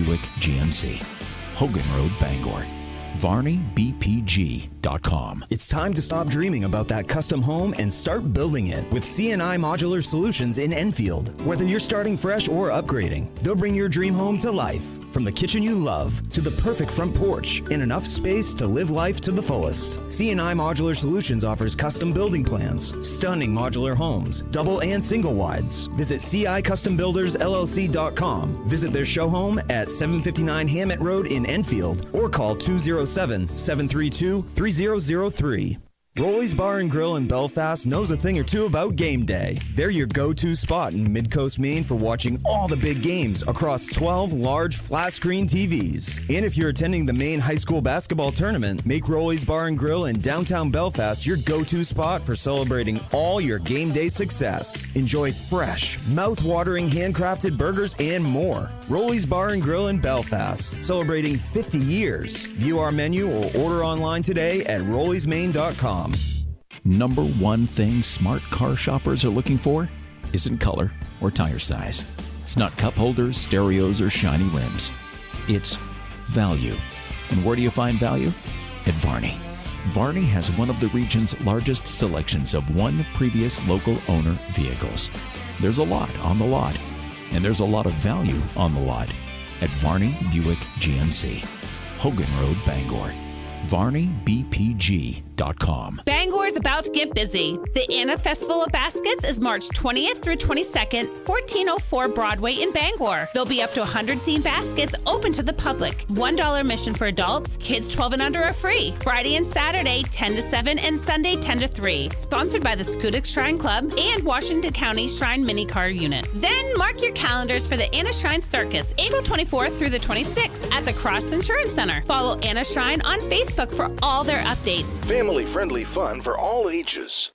Buick GMC. Hogan Road, Bangor. VarneyBPG.com. It's time to stop dreaming about that custom home and start building it with C&I Modular Solutions in Enfield. Whether you're starting fresh or upgrading, they'll bring your dream home to life. From the kitchen you love to the perfect front porch and enough space to live life to the fullest. C&I Modular Solutions offers custom building plans, stunning modular homes, double and single wides. Visit CICustomBuildersLLC.com. Visit their show home at 759 Hammett Road in Enfield or call 207-732-3003. Rolly's Bar and Grill in Belfast knows a thing or two about game day. They're your go-to spot in Mid-Coast Maine for watching all the big games across 12 large flat-screen TVs. And if you're attending the Maine High School Basketball Tournament, make Rolly's Bar and Grill in downtown Belfast your go-to spot for celebrating all your game day success. Enjoy fresh, mouth-watering handcrafted burgers and more. Rolly's Bar and Grill in Belfast, celebrating 50 years. View our menu or order online today at rolliesmaine.com. Number one thing smart car shoppers are looking for isn't color or tire size. It's not cup holders, stereos, or shiny rims. It's value. And where do you find value? At Varney. Varney has one of the region's largest selections of one previous local owner vehicles. There's a lot on the lot, and there's a lot of value on the lot at Varney Buick GMC. Hogan Road, Bangor. VarneyBPG.com. Bangor is about to get busy. The Anna Festival of Baskets is March 20th through 22nd, 1404 Broadway in Bangor. There'll be up to 100 themed baskets open to the public. $1 admission for adults. Kids 12 and under are free. Friday and Saturday, 10 to 7, and Sunday, 10 to 3. Sponsored by the Schoodic Shrine Club and Washington County Shrine Mini Car Unit. Then mark your calendars for the Anna Shrine Circus, April 24th through the 26th at the Cross Insurance Center. Follow Anna Shrine on Facebook for all their updates. Family-friendly fun for all ages.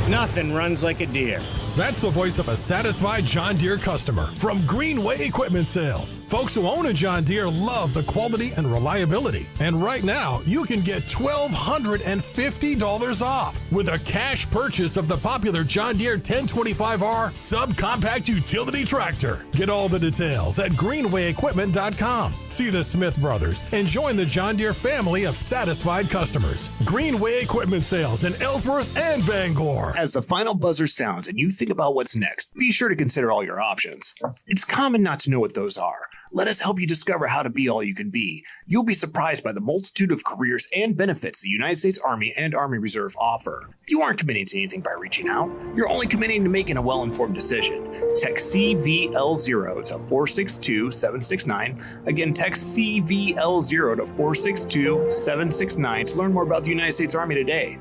Nothing runs like a deer. That's the voice of a satisfied John Deere customer from Greenway Equipment Sales. Folks who own a John Deere love the quality and reliability. And right now, you can get $1,250 off with a cash purchase of the popular John Deere 1025R subcompact utility tractor. Get all the details at greenwayequipment.com. See the Smith brothers and join the John Deere family of satisfied customers. Greenway Equipment Sales in Ellsworth and Bangor. As the final buzzer sounds and you think about what's next, be sure to consider all your options. It's common not to know what those are. Let us help you discover how to be all you can be. You'll be surprised by the multitude of careers and benefits the United States Army and Army Reserve offer. You aren't committing to anything by reaching out. You're only committing to making a well-informed decision. Text CVL0 to 462-769. Again, text CVL0 to 462-769 to learn more about the United States Army today.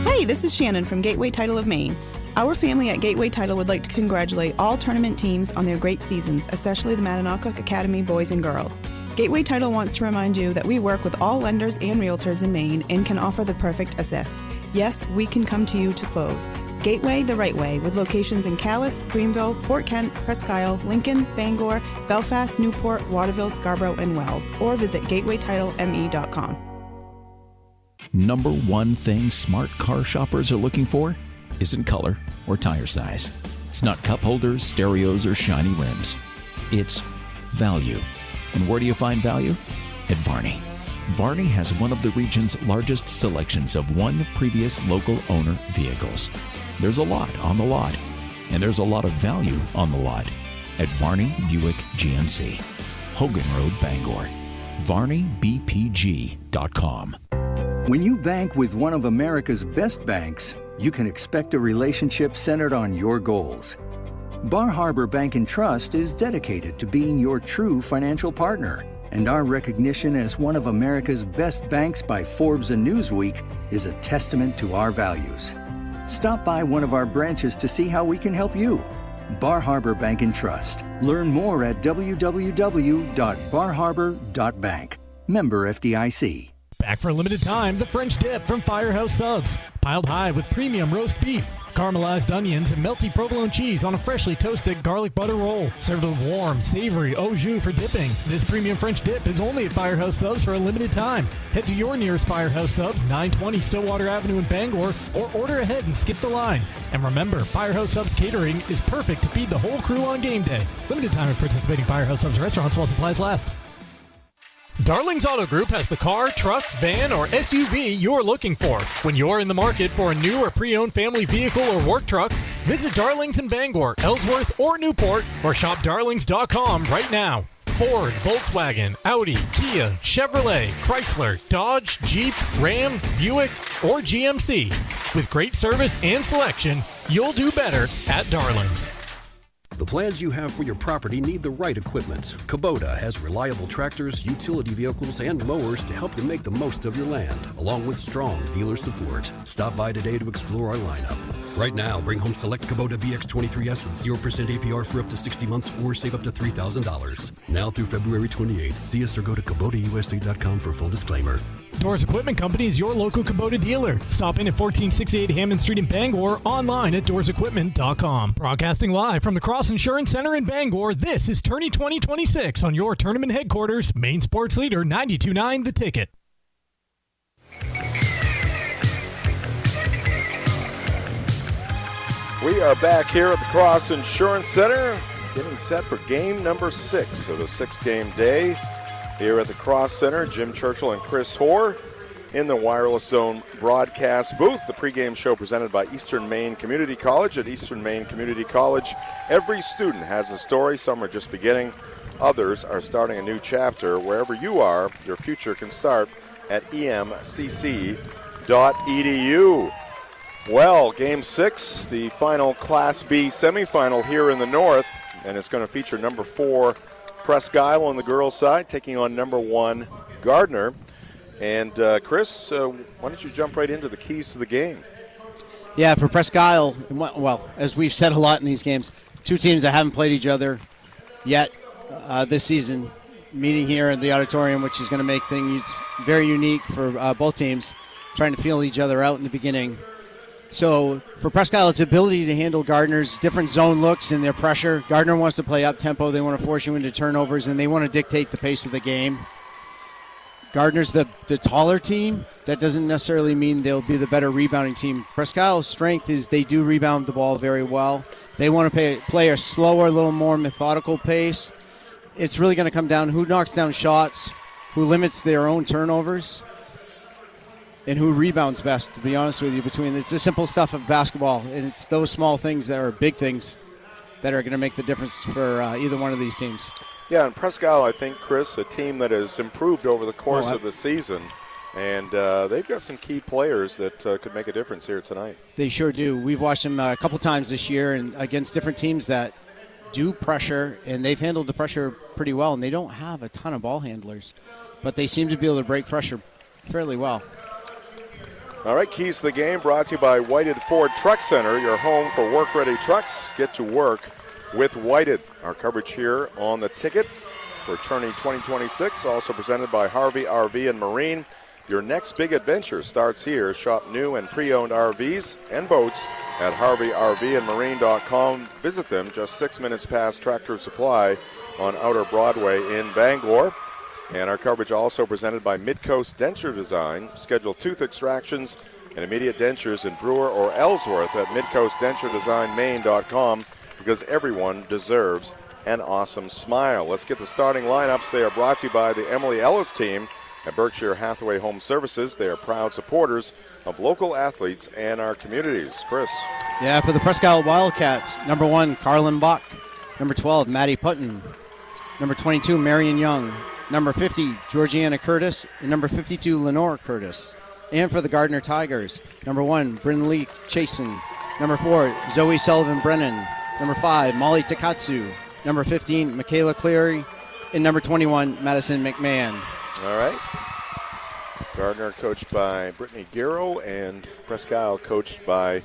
Hey, this is Shannon from Gateway Title of Maine. Our family at Gateway Title would like to congratulate all tournament teams on their great seasons, especially the Mattanock Academy boys and girls. Gateway Title wants to remind you that we work with all lenders and realtors in Maine and can offer the perfect assist. Yes, we can come to you to close. Gateway the right way, with locations in Calais, Greenville, Fort Kent, Presque, Lincoln, Bangor, Belfast, Newport, Waterville, Scarborough, and Wells, or visit gatewaytitleme.com. Number one thing smart car shoppers are looking for isn't color or tire size. It's not cup holders, stereos, or shiny rims. It's value. And where do you find value? At Varney. Varney has one of the region's largest selections of one previous local owner vehicles. There's a lot on the lot, and there's a lot of value on the lot at Varney Buick GMC. Hogan Road, Bangor. VarneyBPG.com. When you bank with one of America's best banks, you can expect a relationship centered on your goals. Bar Harbor Bank and Trust is dedicated to being your true financial partner, and our recognition as one of America's best banks by Forbes and Newsweek is a testament to our values. Stop by one of our branches to see how we can help you. Bar Harbor Bank and Trust. Learn more at www.barharbor.bank. Member FDIC. Back for a limited time, the French dip from Firehouse Subs. Piled high with premium roast beef, caramelized onions, and melty provolone cheese on a freshly toasted garlic butter roll. Served with warm, savory au jus for dipping. This premium French dip is only at Firehouse Subs for a limited time. Head to your nearest Firehouse Subs, 920 Stillwater Avenue in Bangor, or order ahead and skip the line. And remember, Firehouse Subs catering is perfect to feed the whole crew on game day. Limited time at participating Firehouse Subs restaurants while supplies last. Darling's Auto Group has the car, truck, van, or SUV you're looking for. When you're in the market for a new or pre-owned family vehicle or work truck, visit Darling's in Bangor, Ellsworth, or Newport, or shop darlings.com right now. Ford, Volkswagen, Audi, Kia, Chevrolet, Chrysler, Dodge, Jeep, Ram, Buick, or GMC. With great service and selection, you'll do better at Darling's. The plans you have for your property need the right equipment. Kubota has reliable tractors, utility vehicles, and mowers to help you make the most of your land, along with strong dealer support. Stop by today to explore our lineup. Right now, bring home select Kubota BX23S with 0% APR for up to 60 months or save up to $3,000. Now through February 28th. See us or go to KubotaUSA.com for full disclaimer. Doors Equipment Company is your local Kubota dealer. Stop in at 1468 Hammond Street in Bangor, online at doorsequipment.com. Broadcasting live from the Cross Insurance Center in Bangor, this is Tourney 2026 on your tournament headquarters, Maine Sports Leader 92.9 The Ticket. We are back here at the Cross Insurance Center, getting set for game number 6 of the 6-game day. Here at the Cross Center, Jim Churchill and Chris Hoare in the Wireless Zone broadcast booth. The pregame show presented by Eastern Maine Community College. At Eastern Maine Community College, every student has a story. Some are just beginning. Others are starting a new chapter. Wherever you are, your future can start at emcc.edu. Well, Game 6, the final Class B semifinal here in the north, and it's going to feature number 4 Presque on the girls' side, taking on number 1 Gardiner. And Chris, why don't you jump right into the keys to the game? Yeah, for Presque, well, as we've said a lot in these games, two teams that haven't played each other yet this season, meeting here in the auditorium, which is going to make things very unique for both teams, trying to feel each other out in the beginning. So for Presque, it's ability to handle Gardiner's different zone looks and their pressure. Gardiner wants to play up-tempo. They want to force you into turnovers, and they want to dictate the pace of the game. Gardiner's the taller team. That doesn't necessarily mean they'll be the better rebounding team. Presque's strength is they do rebound the ball very well. They want to play a slower, a little more methodical pace. It's really going to come down who knocks down shots, who limits their own turnovers, and who rebounds best, to be honest with you. It's the simple stuff of basketball, and it's those small things that are big things that are going to make the difference for either one of these teams. Yeah, and Presque, I think, Chris, a team that has improved over the course of the season, and they've got some key players that could make a difference here tonight. They sure do. We've watched them a couple times this year and against different teams that do pressure, and they've handled the pressure pretty well, and they don't have a ton of ball handlers, but they seem to be able to break pressure fairly well. All right, keys to the game brought to you by Whited Ford Truck Center, your home for work-ready trucks. Get to work with Whited. Our coverage here on the ticket for Tourney 2026, also presented by Harvey RV and Marine. Your next big adventure starts here. Shop new and pre-owned RVs and boats at harveyRVandmarine.com. Visit them just 6 minutes past Tractor Supply on Outer Broadway in Bangor. And our coverage also presented by Midcoast Denture Design. Schedule tooth extractions and immediate dentures in Brewer or Ellsworth at midcoastdenturedesignmaine.com, because everyone deserves an awesome smile. Let's get the starting lineups. They are brought to you by the Emily Ellis team at Berkshire Hathaway Home Services. They are proud supporters of local athletes and our communities. Chris. Yeah, for the Presque Wildcats, number 1, Carlin Buck. Number 12, Maddie Putton. Number 22, Marion Young. Number 50, Georgiana Curtis. And number 52, Lenore Curtis. And for the Gardiner Tigers, number 1, Brynlee Chasen. Number 4, Zoe Sullivan Brennan. Number 5, Molly Takatsu. Number 15, Michaela Cleary. And number 21, Madison McMahon. All right. Gardiner coached by Brittany Guerrero and Presque coached by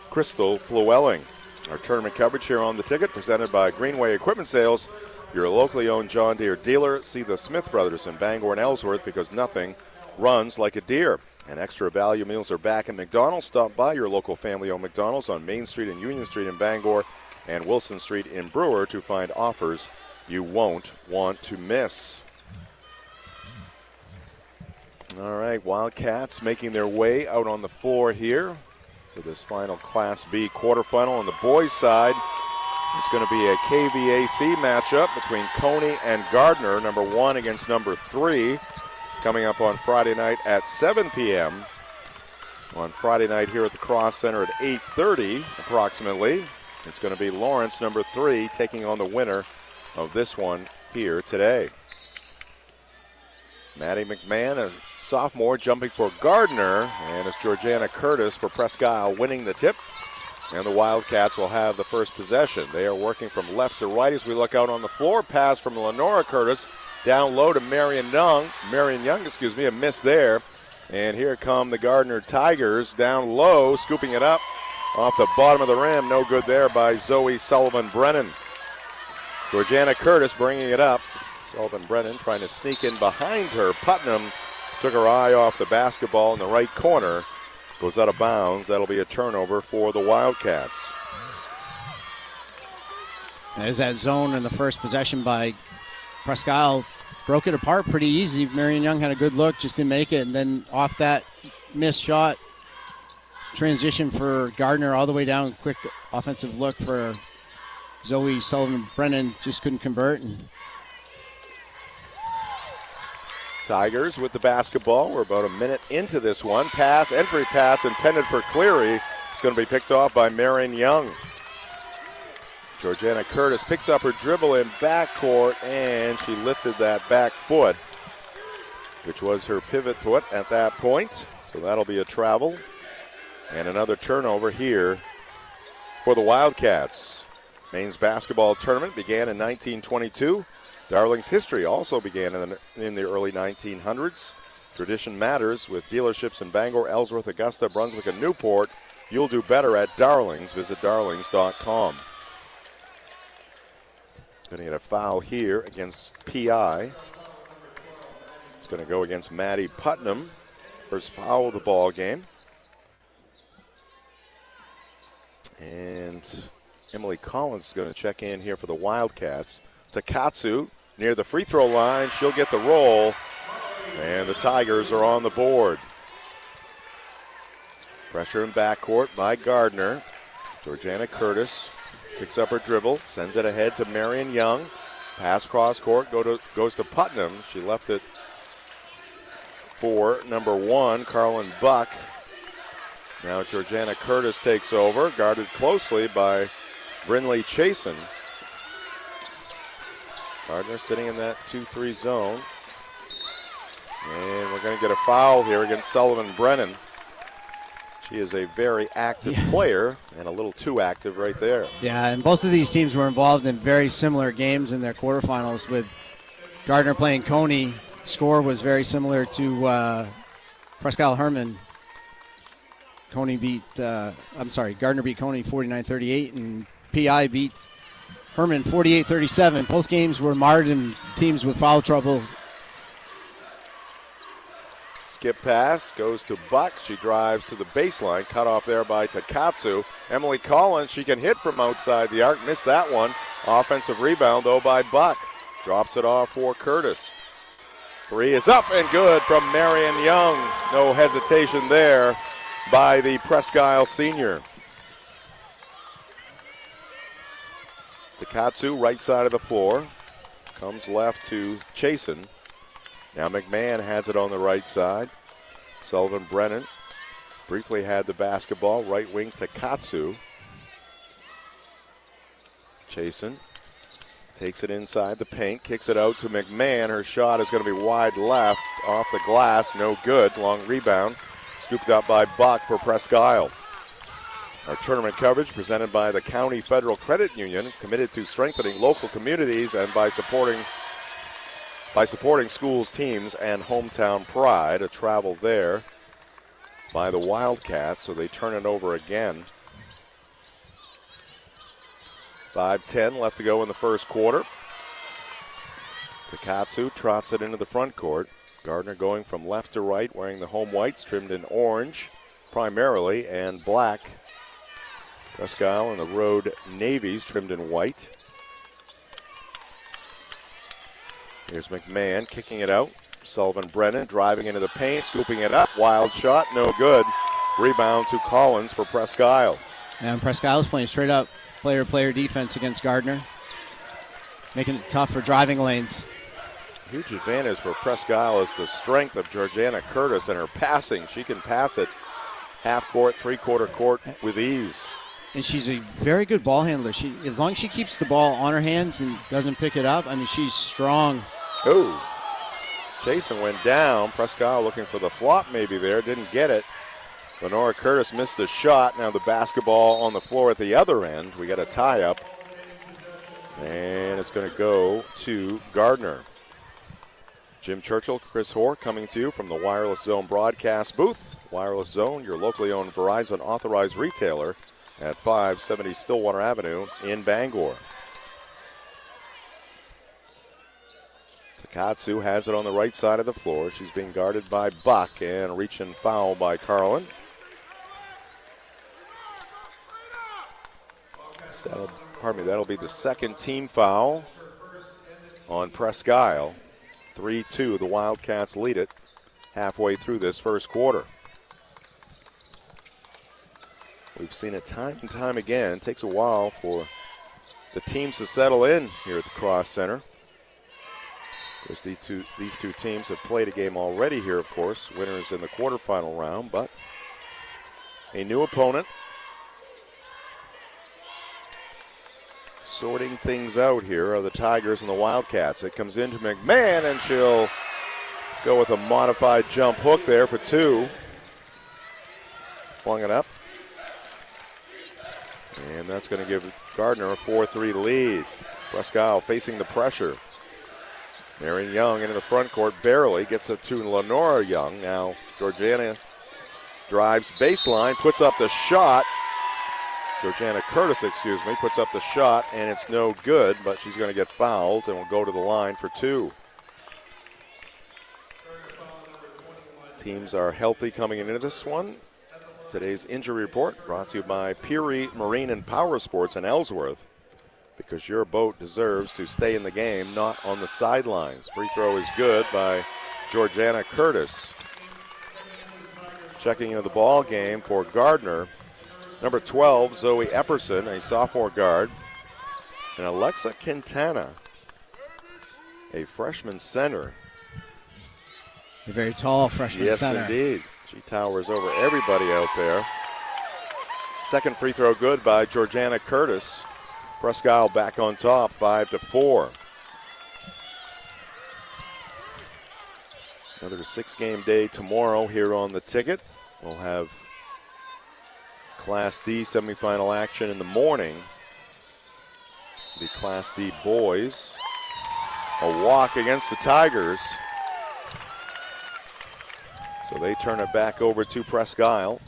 Crystal Flewelling. Our tournament coverage here on the ticket presented by Greenway Equipment Sales, your locally owned John Deere dealer. See the Smith brothers in Bangor and Ellsworth, because nothing runs like a Deere. And extra value meals are back at McDonald's. Stop by your local family-owned McDonald's on Main Street and Union Street in Bangor and Wilson Street in Brewer to find offers you won't want to miss. All right, Wildcats making their way out on the floor here for this final Class B quarterfinal. On the boys' side, it's going to be a KVAC matchup between Coney and Gardiner, number 1 against number 3, coming up on Friday night at 7 p.m. On Friday night here at the Cross Center at 8:30 approximately. It's going to be Lawrence, number 3, taking on the winner of this one here today. Maddie McMahon, a sophomore, jumping for Gardiner, and it's Georgiana Curtis for Presque winning the tip. And the Wildcats will have the first possession. They are working from left to right as we look out on the floor. Pass from Lenora Curtis down low to Marion Young, a miss there. And here come the Gardiner Tigers down low, scooping it up off the bottom of the rim. No good there by Zoe Sullivan-Brennan. Georgiana Curtis bringing it up. Sullivan-Brennan trying to sneak in behind her. Putnam took her eye off the basketball in the right corner. Goes out of bounds. That'll be a turnover for the Wildcats. There's that zone in the first possession by Presque. Broke it apart pretty easy. Marion Young had a good look, just didn't make it. And then off that missed shot, transition for Gardiner all the way down. Quick offensive look for Zoe Sullivan-Brennan, just couldn't convert. And Tigers with the basketball. We're about a minute into this one. Entry pass intended for Cleary. It's going to be picked off by Marion Young. Georgiana Curtis picks up her dribble in backcourt, and she lifted that back foot, which was her pivot foot at that point. So that'll be a travel. And another turnover here for the Wildcats. Maine's basketball tournament began in 1922. Darling's history also began in the early 1900s. Tradition matters with dealerships in Bangor, Ellsworth, Augusta, Brunswick, and Newport. You'll do better at Darlings. Visit darlings.com. Going to get a foul here against PI. It's going to go against Maddie Putnam. First foul of the ball game. And Emily Collins is going to check in here for the Wildcats. Takatsu near the free throw line. She'll get the roll. And the Tigers are on the board. Pressure in backcourt by Gardiner. Georgiana Curtis picks up her dribble, sends it ahead to Marion Young. Pass cross court goes to Putnam. She left it for number 1, Carlin Buck. Now Georgiana Curtis takes over, guarded closely by Brinley Chasen. Gardner sitting in that 2-3 zone. And we're going to get a foul here against Sullivan-Brennan. She is a very active player, and a little too active right there. Yeah, and both of these teams were involved in very similar games in their quarterfinals, with Gardiner playing Coney. Score was very similar to Presque Herman. Gardner beat Coney 49-38, and PI beat Herman 48-37. Both games were marred in teams with foul trouble. Skip pass goes to Buck. She drives to the baseline. Cut off there by Takatsu. Emily Collins, she can hit from outside the arc. Missed that one. Offensive rebound, though, by Buck. Drops it off for Curtis. 3 is up and good from Marion Young. No hesitation there by the Presque senior. Takatsu, right side of the floor. Comes left to Chasen. Now McMahon has it on the right side. Sullivan-Brennan briefly had the basketball. Right wing to Katsu. Chasen takes it inside the paint, kicks it out to McMahon. Her shot is going to be wide left, off the glass, no good. Long rebound, scooped up by Buck for Presque Isle. Our tournament coverage presented by the County Federal Credit Union, committed to strengthening local communities and by supporting schools, teams, and hometown pride. A travel there by the Wildcats, so they turn it over again. 5:10 left to go in the first quarter. Takatsu trots it into the front court. Gardiner going from left to right, wearing the home whites trimmed in orange primarily and black. Presque Isle in the road navies trimmed in white. Here's McMahon kicking it out. Sullivan Brennan driving into the paint, scooping it up. Wild shot, no good. Rebound to Collins for Presque Isle. And Presque Isle is playing straight up player-player defense against Gardiner, making it tough for driving lanes. Huge advantage for Presque Isle is the strength of Georgiana Curtis and her passing. She can pass it half court, three-quarter court with ease. And she's a very good ball handler. As long as she keeps the ball on her hands and doesn't pick it up, I mean, she's strong. Oh, Jason went down. Presque Isle looking for the flop maybe there, didn't get it. Lenora Curtis missed the shot. Now the basketball on the floor at the other end. We got a tie-up. And it's going to go to Gardiner. Jim Churchill, Chris Hoare coming to you from the Wireless Zone broadcast booth. Wireless Zone, your locally owned Verizon authorized retailer at 570 Stillwater Avenue in Bangor. Takatsu has it on the right side of the floor. She's being guarded by Buck and reach and foul by Carlin. That'll be the second team foul on Presque Isle. 3-2, the Wildcats lead it halfway through this first quarter. We've seen it time and time again. It takes a while for the teams to settle in here at the Cross Center. Of course, these two teams have played a game already here, of course. Winners in the quarterfinal round, but a new opponent. Sorting things out here are the Tigers and the Wildcats. It comes into McMahon, and she'll go with a modified jump hook there for two. Flung it up. And that's going to give Gardiner a 4-3 lead. Presque Isle facing the pressure. Marion Young into the front court, barely gets it to Lenora Young. Now Georgiana drives baseline, puts up the shot. Georgiana Curtis, puts up the shot, and it's no good, but she's going to get fouled and will go to the line for two. Teams are healthy coming into this one. Today's injury report brought to you by Peary Marine and Power Sports in Ellsworth, because your boat deserves to stay in the game, not on the sidelines. Free throw is good by Georgiana Curtis. Checking into the ball game for Gardiner, number 12, Zoe Epperson, a sophomore guard, and Alexa Quintana, a freshman center. A very tall freshman center. Yes, indeed. She towers over everybody out there. Second free throw good by Georgiana Curtis. Presque Isle back on top, 5-4. Another 6-game day tomorrow here on the ticket. We'll have Class D semifinal action in the morning. The Class D boys. A walk against the Tigers. So they turn it back over to Presque Isle.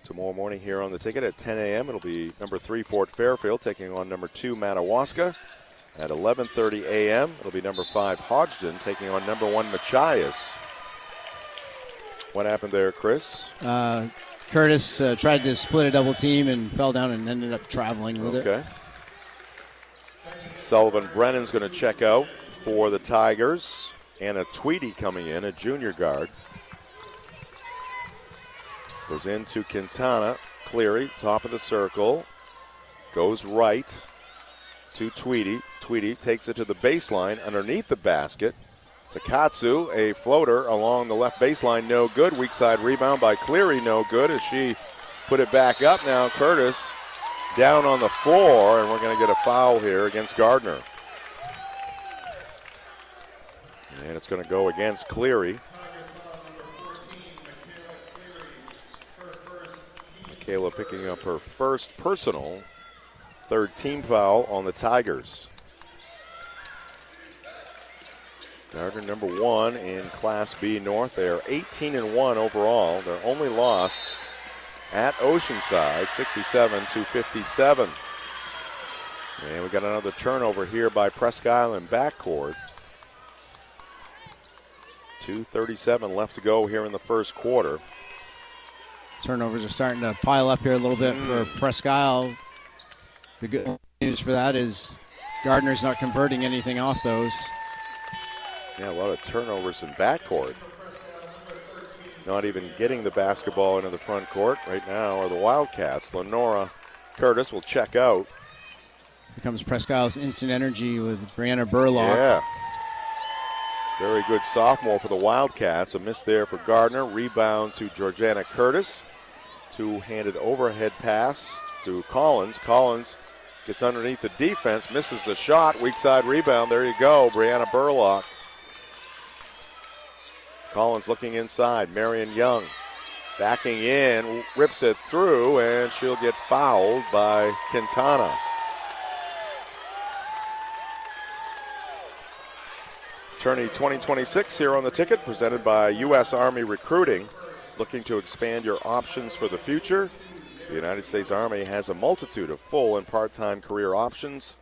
Tomorrow morning here on the ticket at 10 a.m. It'll be number 3 Fort Fairfield taking on number 2 Madawaska. At 11:30 a.m. it'll be number 5 Hodgdon taking on number 1 Machias. What happened there, Chris? Curtis tried to split a double team and fell down and ended up traveling with it. Okay. Sullivan Brennan's going to check out for the Tigers. Anna Tweedy coming in, a junior guard. Goes into Quintana. Cleary, top of the circle. Goes right to Tweedy. Tweedy takes it to the baseline underneath the basket. Takatsu, a floater along the left baseline, no good. Weak side rebound by Cleary, no good as she put it back up. Now Curtis down on the floor, and we're going to get a foul here against Gardiner. And it's going to go against Cleary. Michaela picking up her first personal, third team foul on the Tigers. Gardiner number 1 in Class B North. They are 18-1 overall. Their only loss at Oceanside, 67-57. And we got another turnover here by Presque Isle in backcourt. 2:37 left to go here in the first quarter. Turnovers are starting to pile up here a little bit for Presque Isle. The good news for that is Gardiner's not converting anything off those. Yeah, a lot of turnovers in backcourt. Not even getting the basketball into the front court right now are the Wildcats. Lenora Curtis will check out. Here comes Presque Isle's instant energy with Brianna Burlock. Yeah. Very good sophomore for the Wildcats. A miss there for Gardiner. Rebound to Georgiana Curtis. Two-handed overhead pass to Collins. Collins gets underneath the defense, misses the shot. Weak side rebound. There you go, Brianna Burlock. Collins looking inside. Marion Young backing in, rips it through, and she'll get fouled by Quintana. Tourney 2026 here on the ticket, presented by U.S. Army Recruiting. Looking to expand your options for the future? The United States Army has a multitude of full and part-time career options.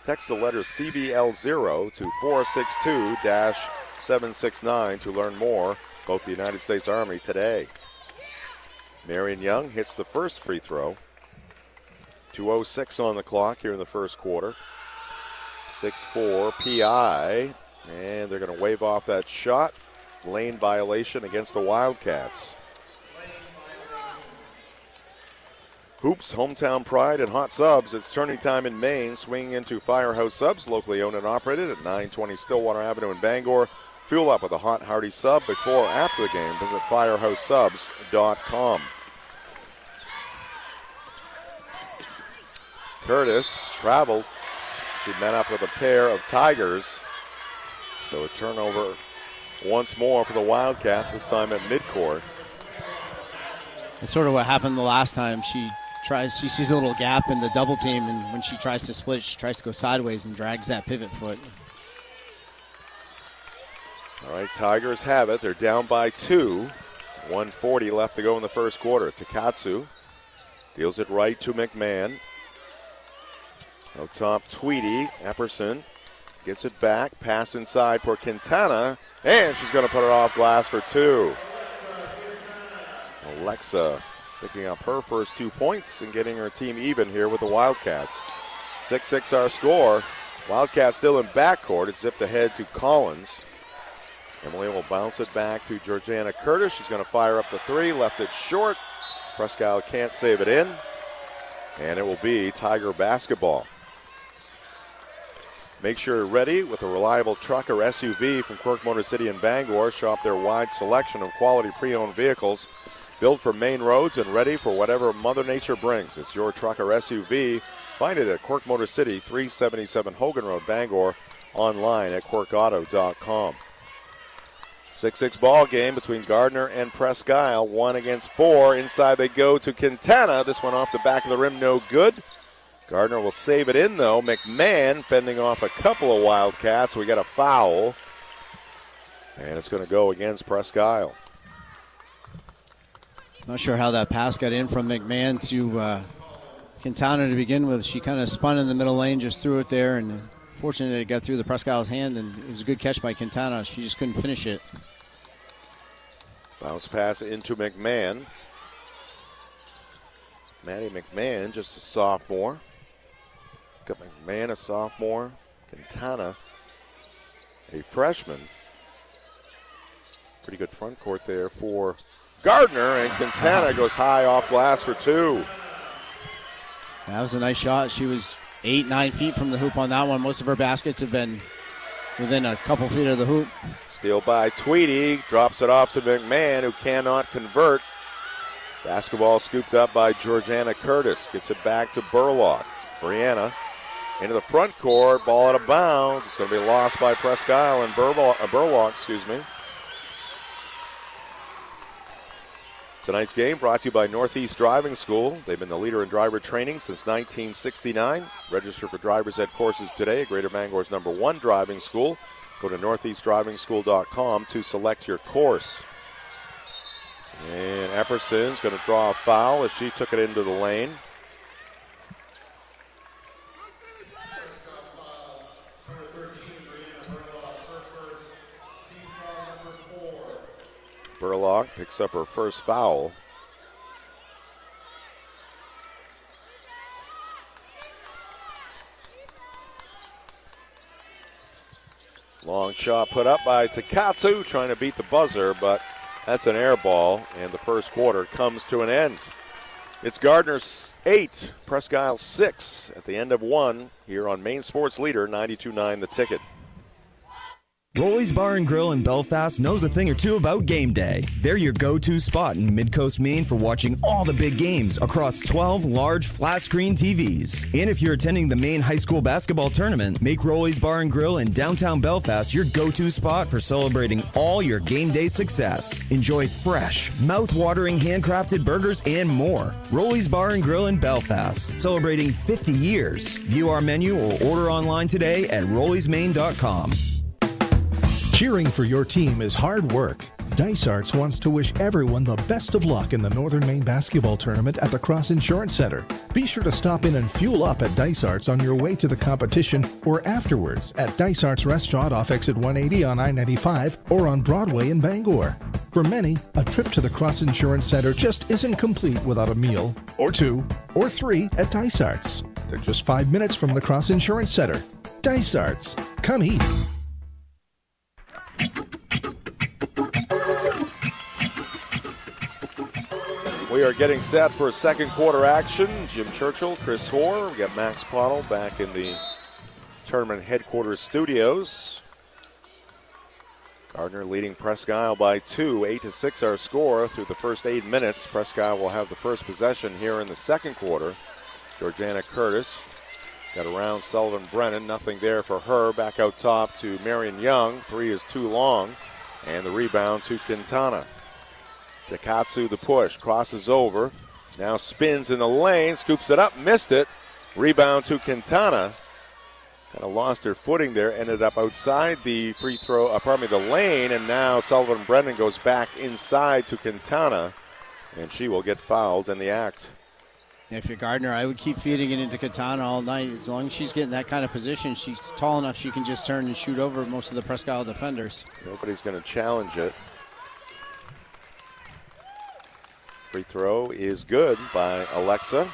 Text the letter CBL0 to 462-769 to learn more about the United States Army today. Marion Young hits the first free throw. 2:06 on the clock here in the first quarter. 6-4 PI. And they're going to wave off that shot. Lane violation against the Wildcats. Hoops, hometown pride, and hot subs. It's tourney time in Maine. Swinging into Firehouse Subs, locally owned and operated at 920 Stillwater Avenue in Bangor. Fuel up with a hot, hearty sub before or after the game. Visit firehousesubs.com. Curtis traveled. She met up with a pair of Tigers. So a turnover once more for the Wildcats, this time at midcourt. It's sort of what happened the last time. She sees a little gap in the double team, and when she tries to split, she tries to go sideways and drags that pivot foot. All right, Tigers have it. They're down by 2. 1:40 left to go in the first quarter. Takatsu deals it right to McMahon. Up top, Tweedy. Epperson gets it back. Pass inside for Quintana. And she's going to put it off glass for 2. Alexa picking up her first 2 points and getting her team even here with the Wildcats. 6-6 our score. Wildcats still in backcourt. It's zipped ahead to Collins. Emily will bounce it back to Georgiana Curtis. She's going to fire up the 3. Left it short. Presque Isle can't save it in. And it will be Tiger basketball. Make sure you're ready with a reliable truck or SUV from Quirk Motor City in Bangor. Shop their wide selection of quality pre-owned vehicles built for Maine roads and ready for whatever Mother Nature brings. It's your truck or SUV. Find it at Quirk Motor City, 377 Hogan Road, Bangor. Online at quirkauto.com. 6-6 ball game between Gardiner and Presque Isle. 1 against 4. Inside they go to Quintana. This one off the back of the rim, no good. Gardiner will save it in, though. McMahon fending off a couple of Wildcats. We got a foul. And it's going to go against Presque Isle. Not sure how that pass got in from McMahon to Quintana to begin with. She kind of spun in the middle lane, just threw it there, and fortunately it got through the Presque Isle's hand, and it was a good catch by Quintana. She just couldn't finish it. Bounce pass into McMahon. Maddie McMahon, just a sophomore. Got McMahon, a sophomore. Quintana, a freshman. Pretty good front court there for Gardiner, and Quintana goes high off glass for 2. That was a nice shot. She was 8-9 feet from the hoop on that one. Most of her baskets have been within a couple feet of the hoop. Steal by Tweedy, drops it off to McMahon, who cannot convert. Basketball scooped up by Georgiana Curtis. Gets it back to Burlock. Brianna into the front court. Ball out of bounds. It's going to be lost by Presque Isle and Burlock. Tonight's game brought to you by Northeast Driving School. They've been the leader in driver training since 1969. Register for driver's ed courses today at Greater Bangor's #1 driving school. Go to northeastdrivingschool.com to select your course. And Epperson's going to draw a foul as she took it into the lane. Burlock picks up her first foul. Long shot put up by Takatsu, trying to beat the buzzer, but that's an air ball, and the first quarter comes to an end. It's Gardiner 8, Presque 6 at the end of 1 here on Maine Sports Leader 92.9 The Ticket. Rolly's Bar and Grill in Belfast knows a thing or two about game day. They're your go-to spot in Mid-Coast Maine for watching all the big games across 12 large flat-screen TVs. And if you're attending the Maine High School Basketball Tournament, make Rolly's Bar and Grill in downtown Belfast your go-to spot for celebrating all your game day success. Enjoy fresh, mouth-watering handcrafted burgers and more. Rolly's Bar and Grill in Belfast, celebrating 50 years. View our menu or order online today at rolliesmaine.com. Cheering for your team is hard work. Dysarts wants to wish everyone the best of luck in the Northern Maine Basketball Tournament at the Cross Insurance Center. Be sure to stop in and fuel up at Dysarts on your way to the competition or afterwards at Dysarts Restaurant off exit 180 on I-95 or on Broadway in Bangor. For many, a trip to the Cross Insurance Center just isn't complete without a meal, or 2, or 3 at Dysarts. They're just 5 minutes from the Cross Insurance Center. Dysarts. Come eat. We are getting set for second quarter action. Jim Churchill, Chris Hoare. We got Max Pottle back in the tournament headquarters studios. Gardiner leading Presque by 2, 8-6 our score through the first 8 minutes. Presque will have the first possession here in the second quarter. Georgiana Curtis got around Sullivan Brennan, nothing there for her. Back out top to Marion Young. 3 is too long. And the rebound to Quintana. Takatsu the push, crosses over. Now spins in the lane, scoops it up, missed it. Rebound to Quintana. Kind of lost her footing there, ended up outside the the lane, and now Sullivan Brennan goes back inside to Quintana, and she will get fouled in the act. If you're Gardiner, I would keep feeding it into Quintana all night. As long as she's getting that kind of position, she's tall enough she can just turn and shoot over most of the Presque defenders. Nobody's going to challenge it. Free throw is good by Alexa.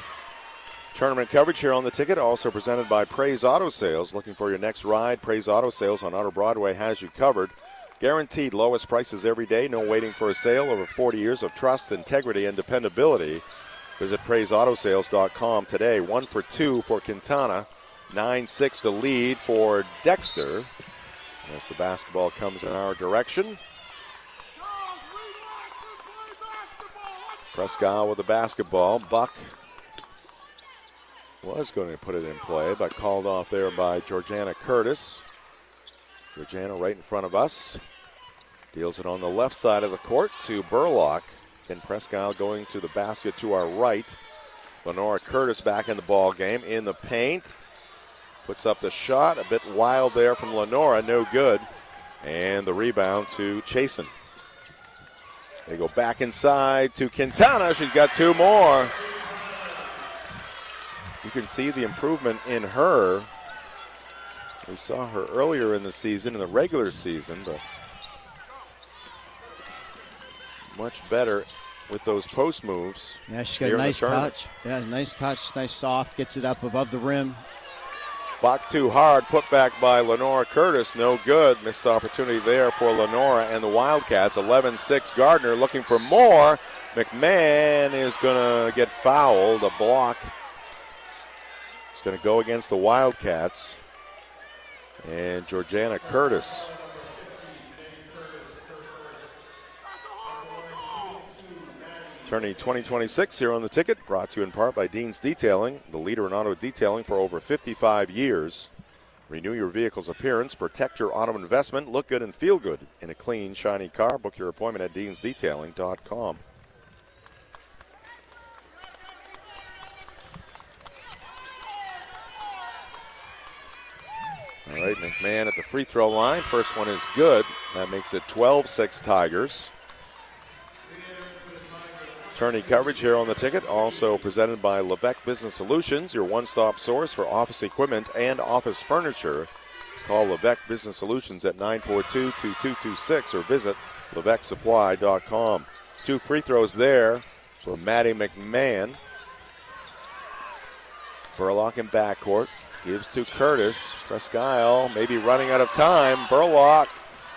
Tournament coverage here on the ticket, also presented by Praise Auto Sales. Looking for your next ride? Praise Auto Sales on Outer Broadway has you covered. Guaranteed lowest prices every day, no waiting for a sale. Over 40 years of trust, integrity, and dependability. Visit PraiseAutoSales.com today. 1 for 2 for Quintana. 9-6 the lead for Dexter. As the basketball comes in our direction. Presque with the basketball. Buck was going to put it in play, but called off there by Georgiana Curtis. Georgiana right in front of us. Deals it on the left side of the court to Burlock. Ken Presque going to the basket to our right. Lenora Curtis back in the ball game in the paint. Puts up the shot. A bit wild there from Lenora. No good. And the rebound to Chasen. They go back inside to Quintana. She's got 2 more. You can see the improvement in her. We saw her earlier in the season, in the regular season, but much better with those post moves. Yeah, she's got a nice touch. Yeah, nice touch, nice soft, gets it up above the rim. Blocked too hard, put back by Lenora Curtis, no good. Missed opportunity there for Lenora and the Wildcats. 11-6 Gardiner looking for more. McMahon is going to get fouled. A block is going to go against the Wildcats. And Georgiana Curtis. Turning 2026 here on the ticket, brought to you in part by Dean's Detailing, the leader in auto detailing for over 55 years. Renew your vehicle's appearance, protect your auto investment, look good and feel good in a clean, shiny car. Book your appointment at deansdetailing.com. All right, McMahon at the free throw line. First one is good. That makes it 12-6 Tigers. Tourney coverage here on the ticket, also presented by Levesque Business Solutions, your one-stop source for office equipment and office furniture. Call Levesque Business Solutions at 942-2226 or visit LevesqueSupply.com. 2 free throws there for Maddie McMahon. Burlock in backcourt. Gives to Curtis. Presque maybe running out of time. Burlock.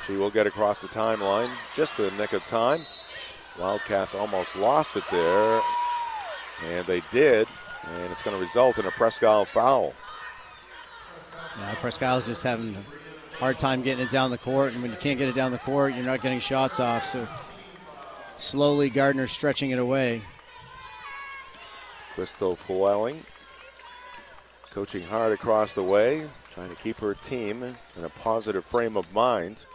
She will get across the timeline just in the nick of time. Wildcats almost lost it there. And they did. And it's going to result in a Presque foul. Yeah, Presque's just having a hard time getting it down the court. And when you can't get it down the court, you're not getting shots off. So slowly Gardiner stretching it away. Crystal Flelling coaching hard across the way, trying to keep her team in a positive frame of mind.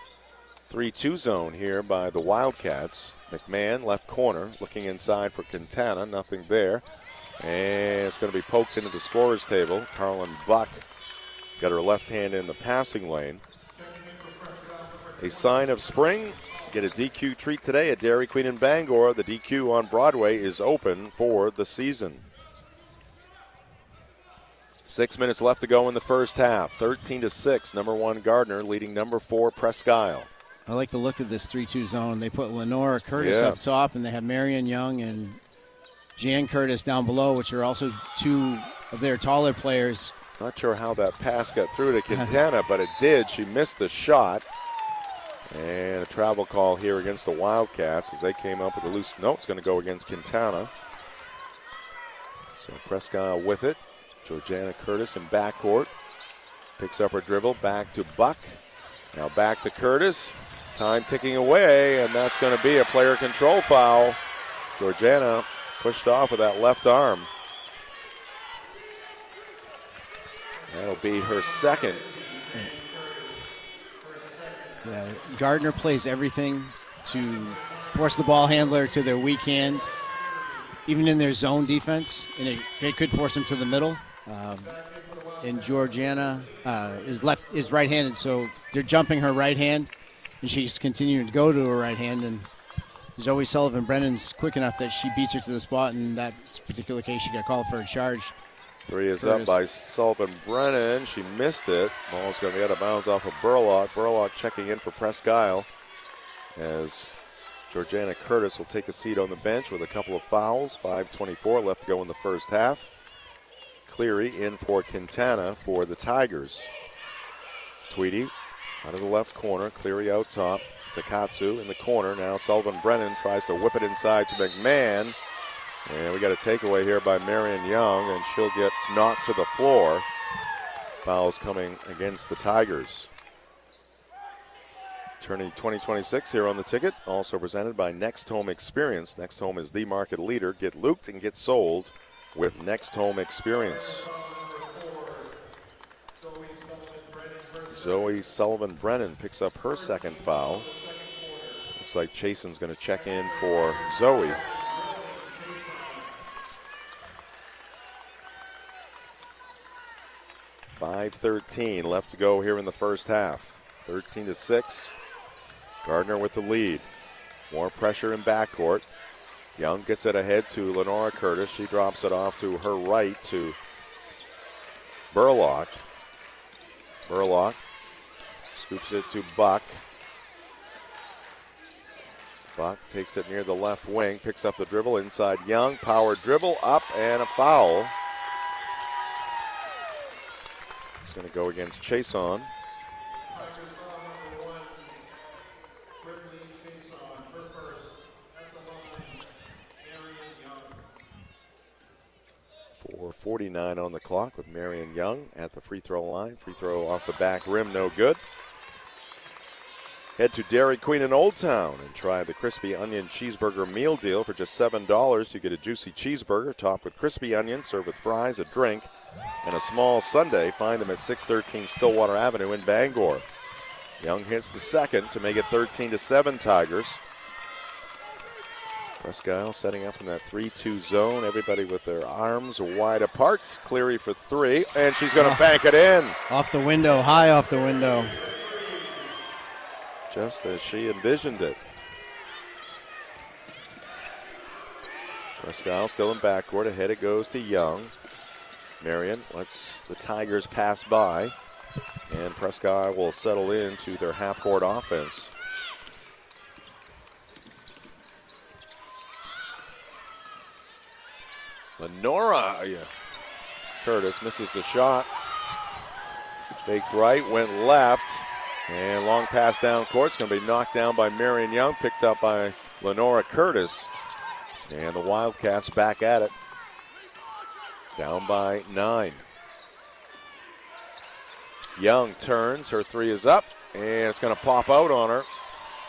3-2 zone here by the Wildcats. McMahon, left corner, looking inside for Quintana. Nothing there. And it's going to be poked into the scorer's table. Carlin Buck got her left hand in the passing lane. A sign of spring. Get a DQ treat today at Dairy Queen in Bangor. The DQ on Broadway is open for the season. 6 minutes left to go in the first half. 13-6, number 1 Gardiner leading number 4 Presque. I like the look of this 3-2 zone. They put Lenora Curtis up top, and they have Marion Young and Jan Curtis down below, which are also 2 of their taller players. Not sure how that pass got through to Quintana, but it did. She missed the shot. And a travel call here against the Wildcats as they came up with a loose. No, it's going to go against Quintana. So Presque with it. Georgiana Curtis in backcourt. Picks up her dribble, back to Buck. Now back to Curtis. Time ticking away, and that's going to be a player control foul. Georgiana pushed off with that left arm. That'll be her second. Yeah, Gardiner plays everything to force the ball handler to their weak hand, even in their zone defense, and it could force them to the middle. And Georgiana is right-handed, so they're jumping her right hand, and she's continuing to go to her right hand. And Zoe Sullivan-Brennan's quick enough that she beats her to the spot. In that particular case, she got called for a charge. 3 is up by Sullivan-Brennan. She missed it. Ball's going to be out of bounds off of Burlock. Burlock checking in for Presque as Georgiana Curtis will take a seat on the bench with a couple of fouls. 5:24 left to go in the first half. Cleary in for Quintana for the Tigers. Tweedy out of the left corner. Cleary out top. Takatsu in the corner. Now Sullivan-Brennan tries to whip it inside to McMahon. And we got a takeaway here by Marion Young, and she'll get knocked to the floor. Fouls coming against the Tigers. Turning 2026 here on the ticket. Also presented by Next Home Experience. Next Home is the market leader. Get looped and get sold with Next Home Experience. Zoe Sullivan-Brennan picks up her second foul. Looks like Chasen's going to check in for Zoe. .5:13 left to go here in the first half. 13-6. Gardiner with the lead. More pressure in backcourt. Young gets it ahead to Lenora Curtis. She drops it off to her right to Burlock. Burlock scoops it to Buck. Buck takes it near the left wing, picks up the dribble inside Young. Power dribble up and a foul. It's going to go against Chason. .49 on the clock with Marion Young at the free throw line. Free throw off the back rim, no good. Head to Dairy Queen in Old Town and try the crispy onion cheeseburger meal deal. For just $7, you get a juicy cheeseburger topped with crispy onions, served with fries, a drink, and a small sundae. Find them at 613 Stillwater Avenue in Bangor. Young hits the second to make it 13-7 Tigers. Presque setting up in that 3-2 zone. Everybody with their arms wide apart. Cleary for three, and she's going to bank it in. Off the window, high off the window. Just as she envisioned it. Presque still in backcourt. Ahead it goes to Young. Marion lets the Tigers pass by. And Presque will settle into their half-court offense. Lenora Curtis misses the shot. Faked right, went left. And long pass down court. It's going to be knocked down by Marion Young, picked up by Lenora Curtis. And the Wildcats back at it. Down by 9. Young turns, her three is up, and it's going to pop out on her.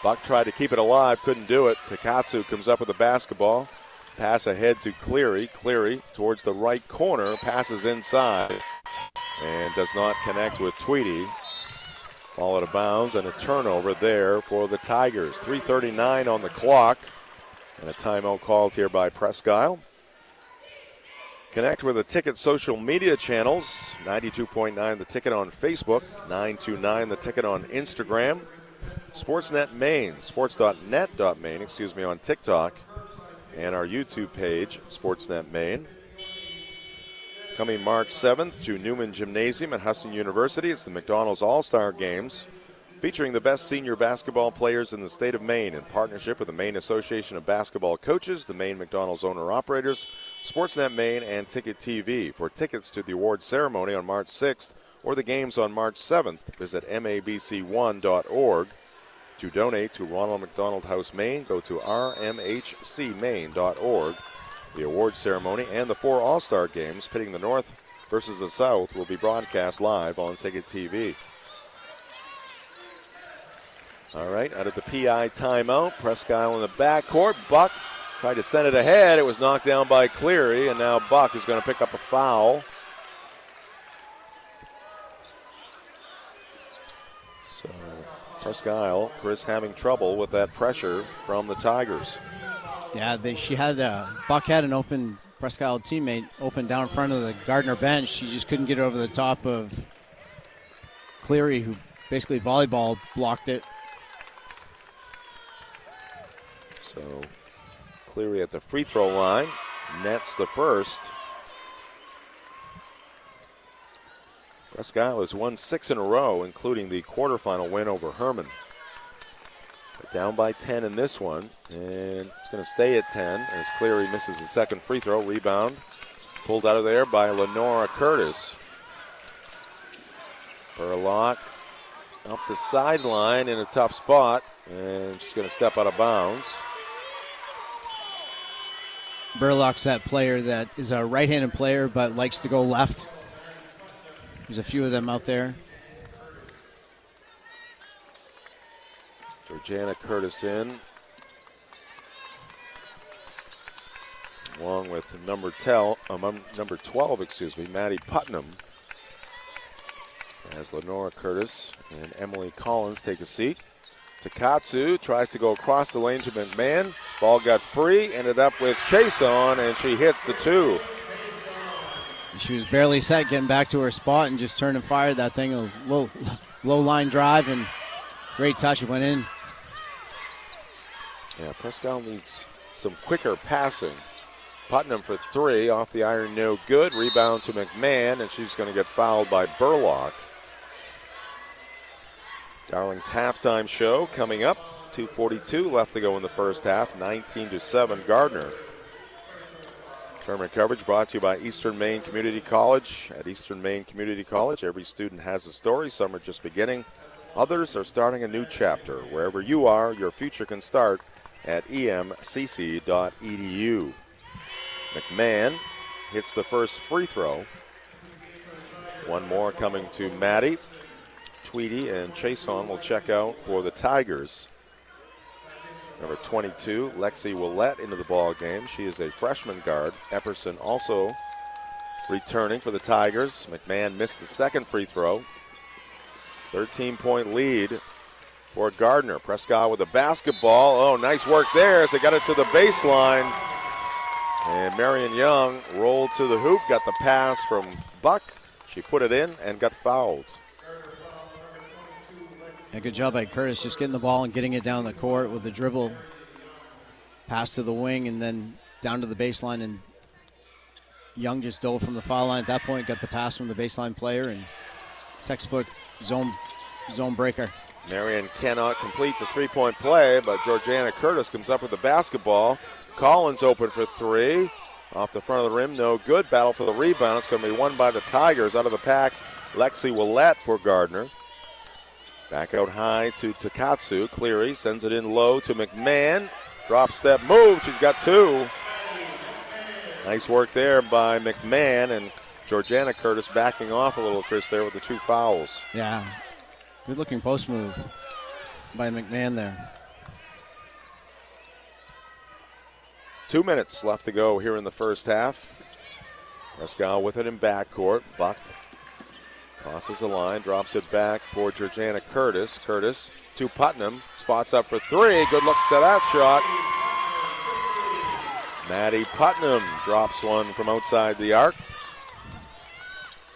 Buck tried to keep it alive, couldn't do it. Takatsu comes up with the basketball. Pass ahead to Cleary. Cleary towards the right corner, passes inside, and does not connect with Tweedy. Ball out of bounds, and a turnover there for the Tigers. 3:39 on the clock, and a timeout called here by Presque. Connect with the Ticket social media channels. 92.9 The Ticket on Facebook. 929 The Ticket on Instagram. Sportsnet Maine, sports.net.maine, on TikTok. And our YouTube page, Sportsnet Maine. Coming March 7th to Newman Gymnasium at Husson University. It's the McDonald's All-Star Games, featuring the best senior basketball players in the state of Maine in partnership with the Maine Association of Basketball Coaches, the Maine McDonald's owner-operators, Sportsnet Maine, and Ticket TV. For tickets to the awards ceremony on March 6th or the games on March 7th, visit mabc1.org. To donate to Ronald McDonald House Maine, go to rmhcmaine.org. The awards ceremony and the 4 All-Star Games pitting the North versus the South will be broadcast live on Ticket TV. All right, out of the PI timeout, Presque in the backcourt. Buck tried to send it ahead. It was knocked down by Cleary, and now Buck is going to pick up a foul. So Presque, Chris, having trouble with that pressure from the Tigers. Yeah, Buck had an open Presque teammate open down in front of the Gardiner bench. She just couldn't get over the top of Cleary, who basically volleyball blocked it. So Cleary at the free throw line, nets the first. Presque has won 6 in a row, including the quarterfinal win over Herman. But down by 10 in this one, and it's going to stay at 10 as Cleary misses the second free throw. Rebound pulled out of there by Lenora Curtis. Burlock up the sideline in a tough spot, and she's going to step out of bounds. Burlock's that player that is a right-handed player but likes to go left. There's a few of them out there. Georgiana Curtis in, along with number 12, Maddie Putnam. As Lenora Curtis and Emily Collins take a seat. Takatsu tries to go across the lane to McMahon. Ball got free, ended up with Chase on, and she hits the 2. She was barely set, getting back to her spot, and just turned and fired that thing. A low line drive, and great touch. It went in. Yeah, Presque needs some quicker passing. Putnam for 3, off the iron, no good. Rebound to McMahon, and she's going to get fouled by Burlock. Darling's halftime show coming up. 2:42 left to go in the first half. 19-7 Gardiner. Tournament coverage brought to you by Eastern Maine Community College. At Eastern Maine Community College, every student has a story. Some are just beginning. Others are starting a new chapter. Wherever you are, your future can start at emcc.edu. McMahon hits the first free throw. One more coming to Maddie. Tweedy and Chason will check out for the Tigers. Number 22, Lexi Willette into the ball game. She is a freshman guard. Epperson also returning for the Tigers. McMahon missed the second free throw. 13-point lead for Gardiner. Presque with a basketball. Oh, nice work there as they got it to the baseline. And Marion Young rolled to the hoop, got the pass from Buck. She put it in and got fouled. A good job by Curtis just getting the ball and getting it down the court with the dribble. Pass to the wing and then down to the baseline, and Young just dove from the foul line at that point, got the pass from the baseline player and textbook zone breaker. Marion cannot complete the three-point play, but Georgiana Curtis comes up with the basketball. Collins open for three. Off the front of the rim, no good. Battle for the rebound. It's going to be won by the Tigers. Out of the pack, Lexi Willette for Gardiner. Back out high to Takatsu. Cleary sends it in low to McMahon. Drop step move. She's got two. Nice work there by McMahon, and Georgiana Curtis backing off a little, Chris, there with the two fouls. Yeah. Good looking post move by McMahon there. 2 minutes left to go here in the first half. Presque with it in backcourt. Buck crosses the line, drops it back for Georgiana Curtis. Curtis to Putnam, spots up for three. Good look to that shot. Maddie Putnam drops one from outside the arc.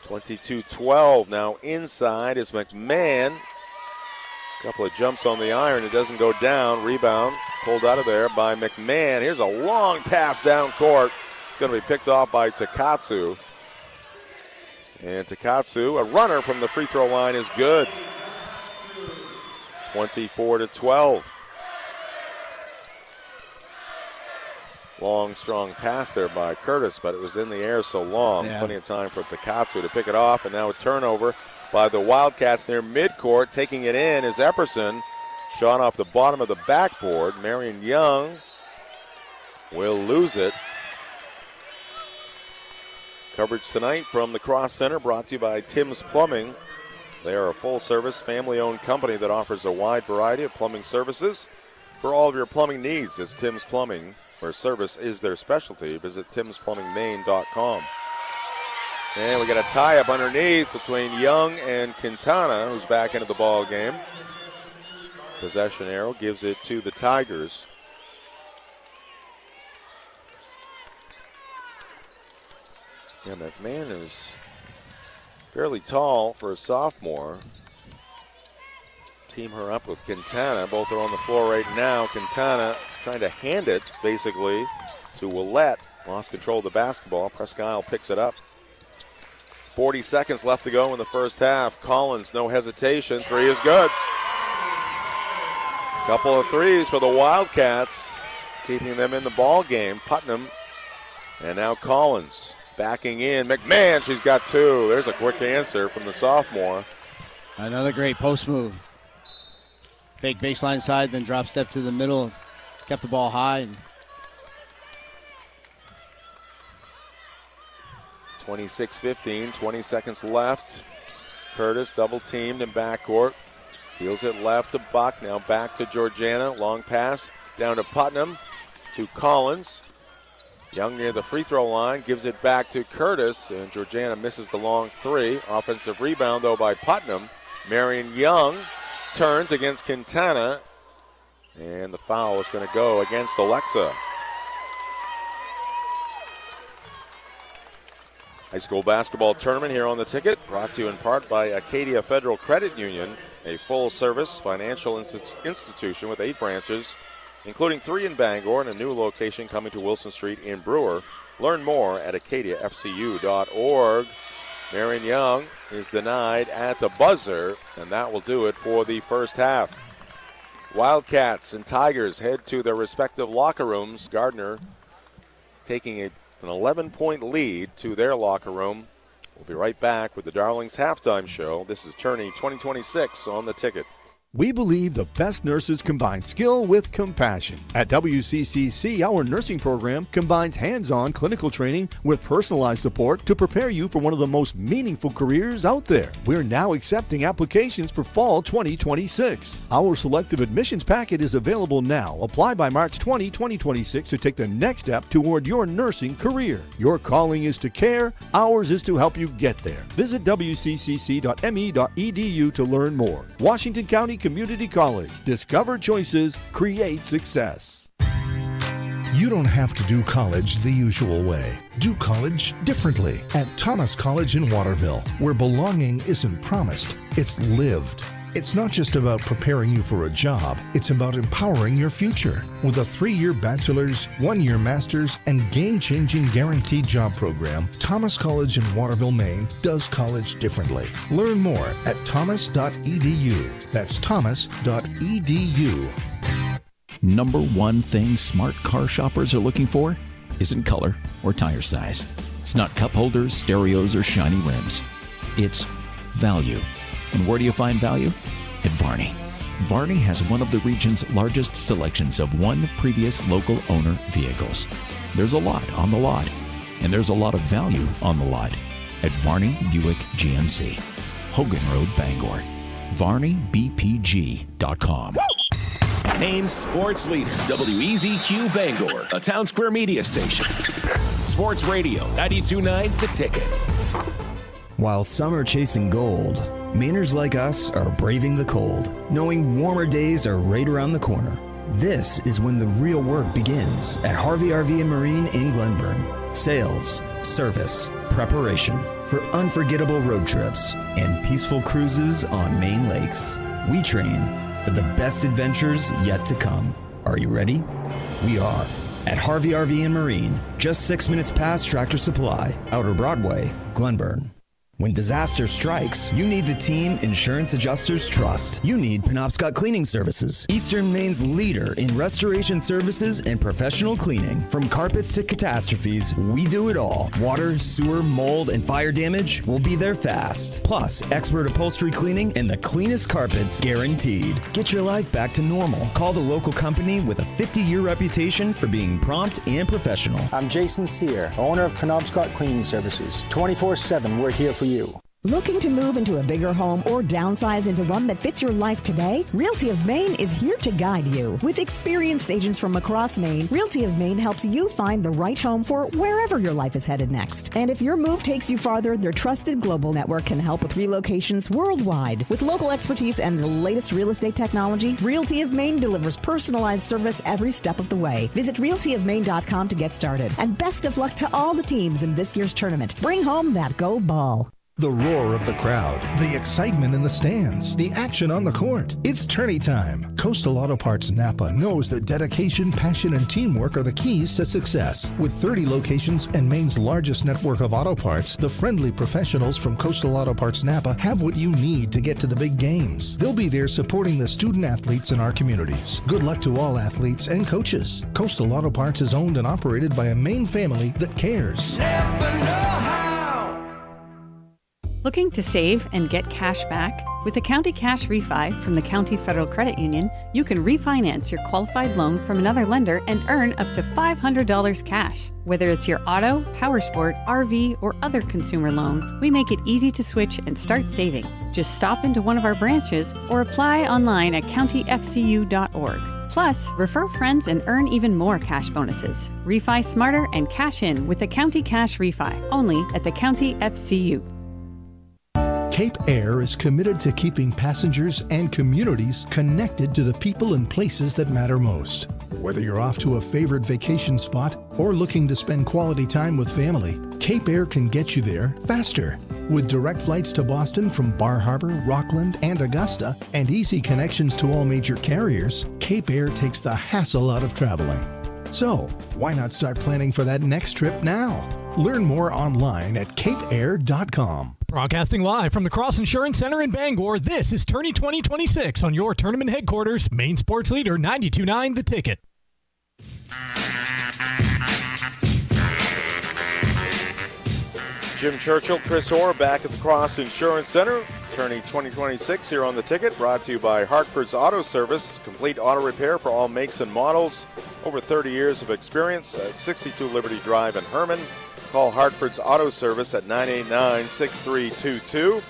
22-12 now inside is McMahon. Couple of jumps on the iron. It doesn't go down. Rebound pulled out of there by McMahon. Here's a long pass down court. It's going to be picked off by Takatsu. And Takatsu, a runner from the free throw line, is good. 24-12. Long, strong pass there by Curtis, but it was in the air so long. Yeah. Plenty of time for Takatsu to pick it off, and now a turnover by the Wildcats near midcourt. Taking it in is Epperson. Shot off the bottom of the backboard. Marion Young will lose it. Coverage tonight from the Cross Center brought to you by Tim's Plumbing. They are a full-service, family-owned company that offers a wide variety of plumbing services for all of your plumbing needs. It's Tim's Plumbing, where service is their specialty. Visit timsplumbingmaine.com. And we got a tie-up underneath between Young and Quintana, who's back into the ball game. Possession arrow gives it to the Tigers. Yeah, McMahon is fairly tall for a sophomore. Team her up with Quintana. Both are on the floor right now. Quintana trying to hand it, basically, to Willette. Lost control of the basketball. Presque picks it up. 40 seconds left to go in the first half. Collins, no hesitation. Three is good. Couple of threes for the Wildcats, keeping them in the ball game. Putnam and now Collins backing in. McMahon, she's got two. There's a quick answer from the sophomore. Another great post move. Fake baseline side, then drop step to the middle. Kept the ball high. 26-15, 20 seconds left. Curtis double teamed in backcourt. Deals it left to Buck, now back to Georgiana. Long pass down to Putnam, to Collins. Young near the free throw line, gives it back to Curtis, and Georgiana misses the long three. Offensive rebound, though, by Putnam. Marion Young turns against Quintana, and the foul is going to go against Alexa. High school basketball tournament here on the ticket, brought to you in part by Acadia Federal Credit Union, a full-service financial institution with 8 branches, including 3 in Bangor and a new location coming to Wilson Street in Brewer. Learn more at acadiafcu.org. Marion Young is denied at the buzzer, and that will do it for the first half. Wildcats and Tigers head to their respective locker rooms. Gardiner taking an 11-point lead to their locker room. We'll be right back with the Darlings halftime show. This is Tourney 2026 on the ticket. We believe the best nurses combine skill with compassion. At WCCC, our nursing program combines hands-on clinical training with personalized support to prepare you for one of the most meaningful careers out there. We're now accepting applications for fall 2026. Our selective admissions packet is available now. Apply by March 20, 2026 to take the next step toward your nursing career. Your calling is to care. Ours is to help you get there. Visit wccc.me.edu to learn more. Washington County Community College. Discover choices, create success. You don't have to do college the usual way. Do college differently at Thomas College in Waterville, where belonging isn't promised, it's lived. It's not just about preparing you for a job, it's about empowering your future. With a 3-year bachelor's, 1-year master's, and game-changing guaranteed job program, Thomas College in Waterville, Maine does college differently. Learn more at thomas.edu. That's thomas.edu. Number one thing smart car shoppers are looking for isn't color or tire size. It's not cup holders, stereos, or shiny rims. It's value. And where do you find value? At Varney. Varney has one of the region's largest selections of one previous local owner vehicles. There's a lot on the lot, and there's a lot of value on the lot at Varney Buick GMC, Hogan Road, Bangor. VarneyBPG.com. Maine sports leader, WEZQ Bangor, a Town Square media station. Sports Radio, 92.9 The Ticket. While some are chasing gold, Mainers like us are braving the cold, knowing warmer days are right around the corner. This is when the real work begins at Harvey RV and Marine in Glenburn. Sales, service, preparation for unforgettable road trips and peaceful cruises on Maine lakes. We train for the best adventures yet to come. Are you ready? We are. At Harvey RV and Marine, just 6 minutes past Tractor Supply, Outer Broadway, Glenburn. When disaster strikes, you need the team insurance adjusters trust. You need Penobscot Cleaning Services, Eastern Maine's leader in restoration services and professional cleaning. From carpets to catastrophes, we do it all. Water, sewer, mold, and fire damage will be there fast. Plus, expert upholstery cleaning and the cleanest carpets guaranteed. Get your life back to normal. Call the local company with a 50-year reputation for being prompt and professional. I'm Jason Sear, owner of Penobscot Cleaning Services. 24/7, we're here for you. Looking to move into a bigger home or downsize into one that fits your life today? Realty of Maine is here to guide you. With experienced agents from across Maine, Realty of Maine helps you find the right home for wherever your life is headed next. And if your move takes you farther, their trusted global network can help with relocations worldwide. With local expertise and the latest real estate technology, Realty of Maine delivers personalized service every step of the way. Visit realtyofmaine.com to get started. And best of luck to all the teams in this year's tournament. Bring home that gold ball. The roar of the crowd, the excitement in the stands, the action on the court. It's tourney time. Coastal Auto Parts Napa knows that dedication, passion, and teamwork are the keys to success. With 30 locations and Maine's largest network of auto parts, the friendly professionals from Coastal Auto Parts Napa have what you need to get to the big games. They'll be there supporting the student athletes in our communities. Good luck to all athletes and coaches. Coastal Auto Parts is owned and operated by a Maine family that cares. Looking to save and get cash back? With the County Cash Refi from the County Federal Credit Union, you can refinance your qualified loan from another lender and earn up to $500 cash. Whether it's your auto, powersport, RV, or other consumer loan, we make it easy to switch and start saving. Just stop into one of our branches or apply online at countyfcu.org. Plus, refer friends and earn even more cash bonuses. Refi smarter and cash in with the County Cash Refi, only at the County FCU. Cape Air is committed to keeping passengers and communities connected to the people and places that matter most. Whether you're off to a favorite vacation spot or looking to spend quality time with family, Cape Air can get you there faster. With direct flights to Boston from Bar Harbor, Rockland, and Augusta, and easy connections to all major carriers, Cape Air takes the hassle out of traveling. So, why not start planning for that next trip now? Learn more online at capeair.com. Broadcasting live from the Cross Insurance Center in Bangor, this is Tourney 2026 on your tournament headquarters, Maine sports leader 92.9 The Ticket. Jim Churchill, Chris Orr back at the Cross Insurance Center. Tourney 2026 here on The Ticket, brought to you by Hartford's Auto Service. Complete auto repair for all makes and models. Over 30 years of experience. 62 Liberty Drive in Herman. Call Hartford's Auto Service at 989-6322.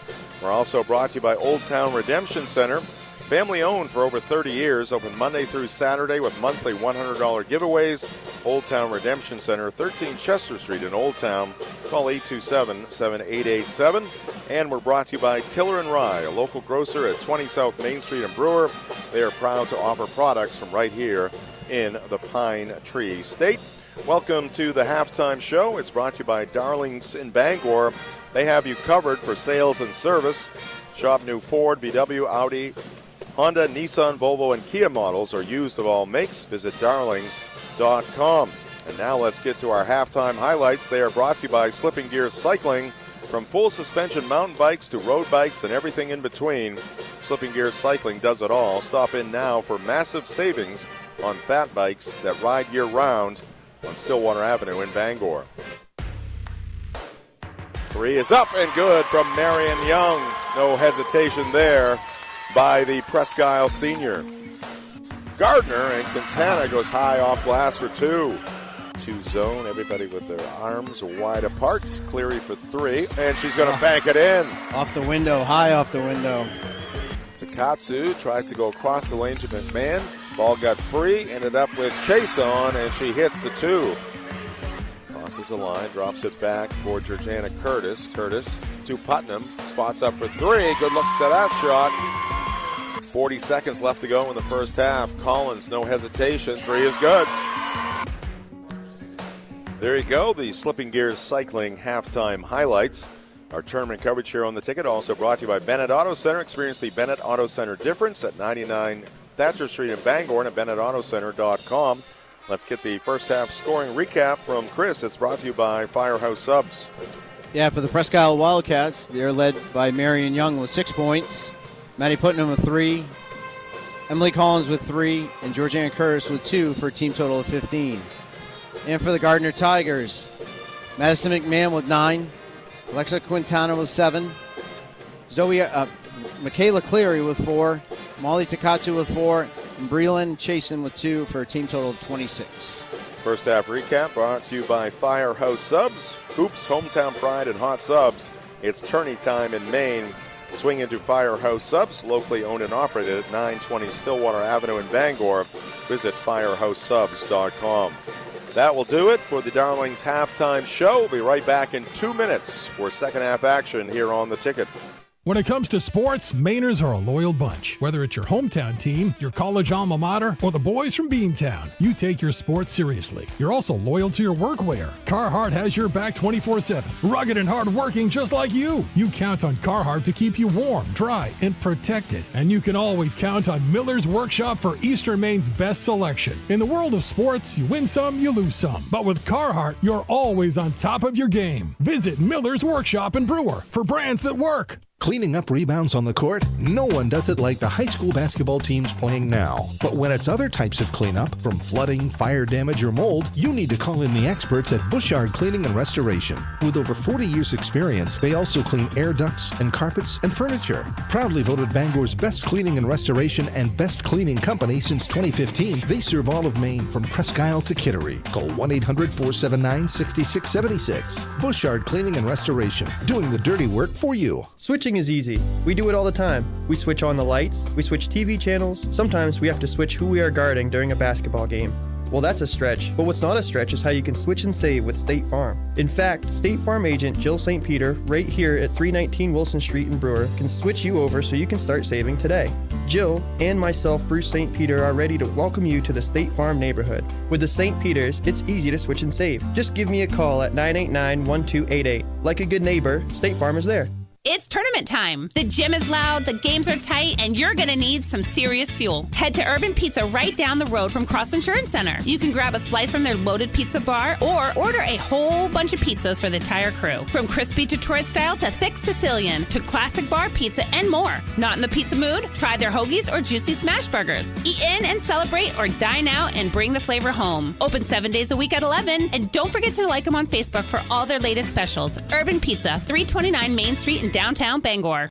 We're also brought to you by Old Town Redemption Center. Family owned for over 30 years, open Monday through Saturday with monthly $100 giveaways. Old Town Redemption Center, 13 Chester Street in Old Town. Call 827-7887. And we're brought to you by Tiller & Rye, a local grocer at 20 South Main Street in Brewer. They are proud to offer products from right here in the Pine Tree State. Welcome to the halftime show. It's brought to you by Darlings in Bangor. They have you covered for sales and service. Shop new Ford, VW, Audi, Honda, Nissan, Volvo, and Kia models are used of all makes. Visit darlings.com. And now let's get to our halftime highlights. They are brought to you by Slipping Gears Cycling. From full suspension mountain bikes to road bikes and everything in between, Slipping Gears Cycling does it all. Stop in now for massive savings on fat bikes that ride year-round on Stillwater Avenue in Bangor. Three is up and good from Marion Young. No hesitation there by the Presque senior. Gardiner and Quintana goes high off glass for two. Two zone, everybody with their arms wide apart. Cleary for three, and she's going to bank it in. Off the window, high off the window. Takatsu tries to go across the lane to McMahon. Ball got free, ended up with Chase on, and she hits the two. Crosses the line, drops it back for Georgiana Curtis. Curtis to Putnam, spots up for three. Good look to that shot. 40 seconds left to go in the first half. Collins, no hesitation. Three is good. There you go, the Slipping Gears Cycling halftime highlights. Our tournament coverage here on the ticket also brought to you by Bennett Auto Center. Experience the Bennett Auto Center difference at 99 Thatcher Street in Bangor and at BennettAutoCenter.com. Let's get the first half scoring recap from Chris. It's brought to you by Firehouse Subs. Yeah, for the Presque Isle Wildcats, they're led by Marion Young with 6 points, Maddie Putnam with 3, Emily Collins with 3, and Georgiana Curtis with 2 for a team total of 15. And for the Gardiner Tigers, Madison McMahon with 9, Alexa Quintana with 7, Michaela Cleary with 4, Molly Takatsu with 4, and Breland Chasen with 2 for a team total of 26. First half recap brought to you by Firehouse Subs. Hoops, hometown pride, and hot subs. It's tourney time in Maine. Swing into Firehouse Subs, locally owned and operated at 920 Stillwater Avenue in Bangor. Visit firehousesubs.com. That will do it for the Darlings halftime show. We'll be right back in 2 minutes for second half action here on the ticket. When it comes to sports, Mainers are a loyal bunch. Whether it's your hometown team, your college alma mater, or the boys from Beantown, you take your sports seriously. You're also loyal to your workwear. Carhartt has your back 24/7. Rugged and hardworking just like you. You count on Carhartt to keep you warm, dry, and protected. And you can always count on Miller's Workshop for Eastern Maine's best selection. In the world of sports, you win some, you lose some. But with Carhartt, you're always on top of your game. Visit Miller's Workshop in Brewer for brands that work. Cleaning up rebounds on the court? No one does it like the high school basketball teams playing now. But when it's other types of cleanup, from flooding, fire damage, or mold, you need to call in the experts at Bushard Cleaning and Restoration. With over 40 years' experience, they also clean air ducts and carpets and furniture. Proudly voted Bangor's best cleaning and restoration and best cleaning company since 2015, they serve all of Maine from Presque Isle to Kittery. Call 1-800-479-6676. Bushard Cleaning and Restoration, doing the dirty work for you. Switching is easy. We do it all the time. We switch on the lights, we switch TV channels, sometimes we have to switch who we are guarding during a basketball game. Well, that's a stretch, but what's not a stretch is how you can switch and save with State Farm. In fact, State Farm agent Jill St. Peter, right here at 319 Wilson Street in Brewer, can switch you over so you can start saving today. Jill and myself, Bruce St. Peter, are ready to welcome you to the State Farm neighborhood. With the St. Peters, it's easy to switch and save. Just give me a call at 989-1288. Like a good neighbor, State Farm is there. It's tournament time. The gym is loud, the games are tight, and you're going to need some serious fuel. Head to Urban Pizza right down the road from Cross Insurance Center. You can grab a slice from their loaded pizza bar or order a whole bunch of pizzas for the entire crew. From crispy Detroit style to thick Sicilian to classic bar pizza and more. Not in the pizza mood? Try their hoagies or juicy smash burgers. Eat in and celebrate or dine out and bring the flavor home. Open 7 days a week at 11. And don't forget to like them on Facebook for all their latest specials. Urban Pizza, 329 Main Street in downtown Bangor.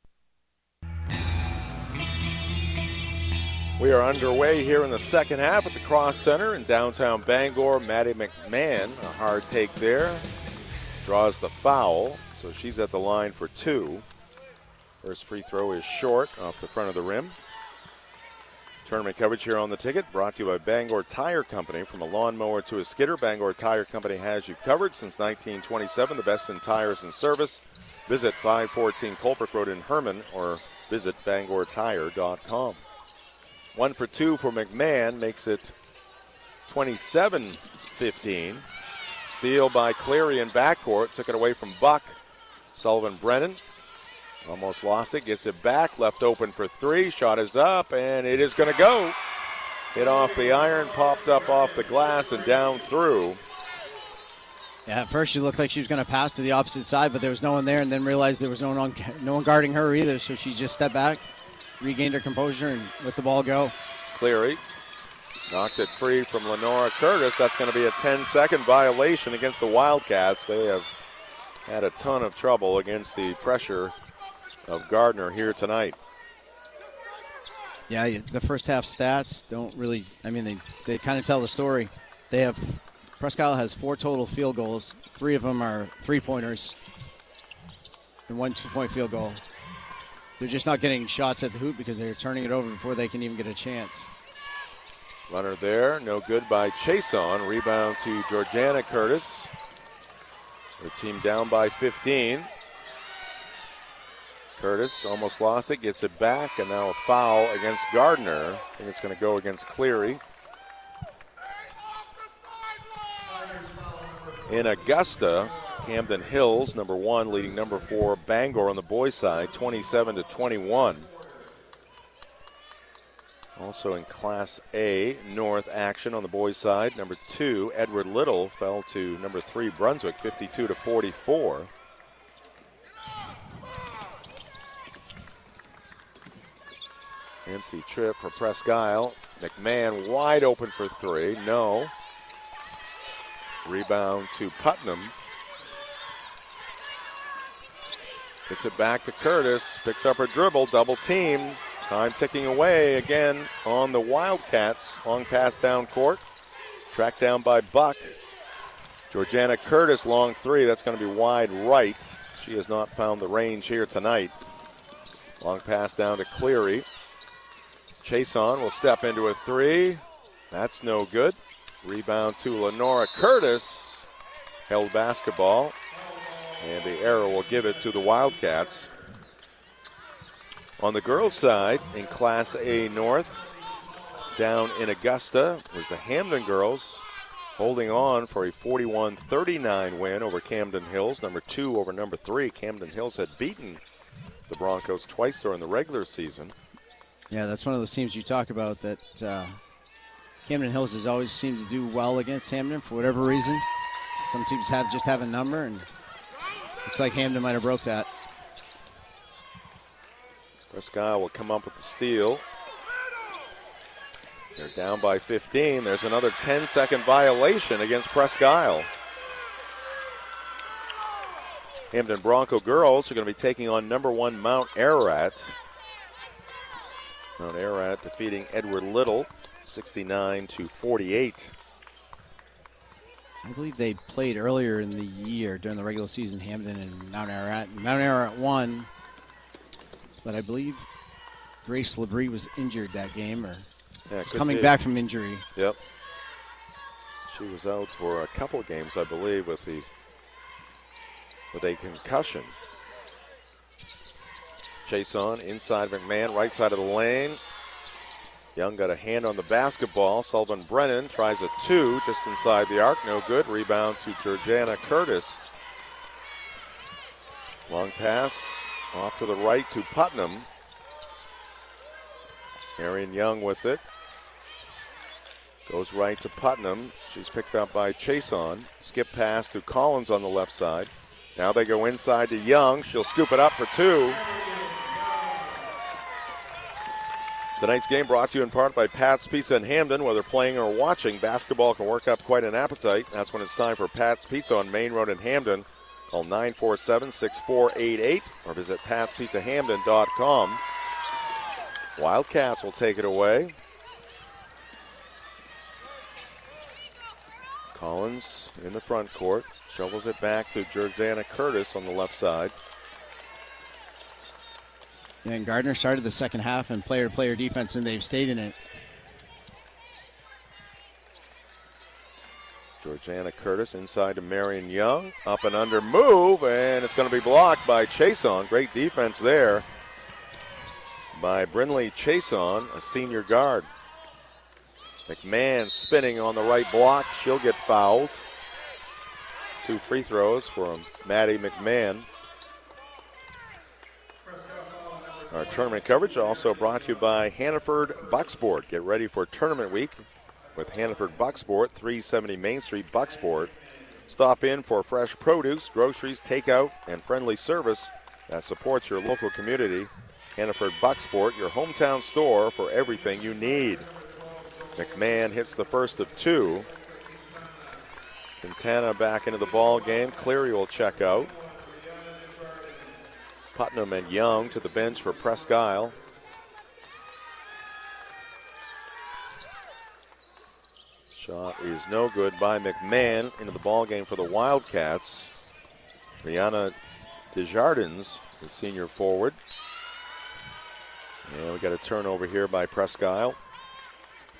We are underway here in the second half at the Cross Center in downtown Bangor. Maddie McMahon, a hard take there, draws the foul, so she's at the line for two. First free throw is short off the front of the rim. Tournament coverage here on the ticket brought to you by Bangor Tire Company. From a lawnmower to a skidder, Bangor Tire Company has you covered since 1927, the best in tires and service. Visit 514 Colebrook Road in Herman or visit BangorTire.com. 1 for 2 for McMahon makes it 27-15. Steal by Cleary in backcourt. Took it away from Buck. Sullivan Brennan almost lost it. Gets it back. Left open for three. Shot is up, and it is going to go. Hit off the iron. Popped up off the glass and down through. Yeah, at first she looked like she was going to pass to the opposite side, but there was no one there, and then realized there was no one guarding her either, so she just stepped back, regained her composure, and let the ball go. Cleary knocked it free from Lenora Curtis. That's going to be a 10-second violation against the Wildcats. They have had a ton of trouble against the pressure of Gardiner here tonight. Yeah, the first half stats don't really, they kind of tell the story. Presque has 4 total field goals. 3 of them are three-pointers and 1 two-point field goal. They're just not getting shots at the hoop because they're turning it over before they can even get a chance. Runner there, no good by Chason. Rebound to Georgiana Curtis. The team down by 15. Curtis almost lost it, gets it back, and now a foul against Gardiner. I think it's going to go against Cleary. In Augusta, Camden Hills, number 1, leading number 4, Bangor on the boys' side, 27-21. Also in Class A, North action on the boys' side. Number 2, Edward Little, fell to number 3, Brunswick, 52-44. Empty trip for Presque Isle. McMahon wide open for 3. No. Rebound to Putnam. Gets it back to Curtis. Picks up her dribble. Double team. Time ticking away again on the Wildcats. Long pass down court. Tracked down by Buck. Georgiana Curtis, long 3. That's going to be wide right. She has not found the range here tonight. Long pass down to Cleary. Chason will step into a 3. That's no good. Rebound to Lenora Curtis. Held basketball. And the arrow will give it to the Wildcats. On the girls' side, in Class A North, down in Augusta, was the Hamden girls holding on for a 41-39 win over Camden Hills. Number 2 over number 3. Camden Hills had beaten the Broncos twice during the regular season. Yeah, that's one of those teams you talk about that Camden Hills has always seemed to do well against Hamden for whatever reason. Some teams just have a number, and looks like Hamden might have broke that. Presque will come up with the steal. They're down by 15. There's another 10-second violation against Presque Isle. Hamden Bronco girls are going to be taking on number 1 Mount Ararat. Mount Ararat defeating Edward Little, 69-48. I believe they played earlier in the year during the regular season, Hamden and Mount Ararat. Mount Ararat won, but I believe Grace Labrie was injured that game, or was coming back from injury. Yep. She was out for a couple of games, I believe, with a concussion. Chason inside McMahon, right side of the lane. Young got a hand on the basketball. Sullivan Brennan tries a 2 just inside the arc. No good. Rebound to Georgiana Curtis. Long pass off to the right to Putnam. Marion Young with it. Goes right to Putnam. She's picked up by Chason. Skip pass to Collins on the left side. Now they go inside to Young. She'll scoop it up for 2. Tonight's game brought to you in part by Pat's Pizza in Hamden. Whether playing or watching, basketball can work up quite an appetite. That's when it's time for Pat's Pizza on Maine Road in Hamden. Call 947-6488 or visit patspizzahamden.com. Wildcats will take it away. Collins in the front court. Shovels it back to Georgiana Curtis on the left side. And Gardiner started the second half in player-to-player defense, and they've stayed in it. Georgiana Curtis inside to Marion Young. Up and under move, and it's going to be blocked by Chason. Great defense there by Brinley Chason, a senior guard. McMahon spinning on the right block. She'll get fouled. 2 free throws for Maddie McMahon. Our tournament coverage also brought to you by Hannaford Bucksport. Get ready for tournament week with Hannaford Bucksport, 370 Main Street, Bucksport. Stop in for fresh produce, groceries, takeout, and friendly service that supports your local community. Hannaford Bucksport, your hometown store for everything you need. McMahon hits the first of 2. Quintana back into the ball game. Cleary will check out. Putnam and Young to the bench for Presque. Shot is no good by McMahon. Into the ball game for the Wildcats. Rihanna Desjardins, the senior forward. And we got a turnover here by Presque.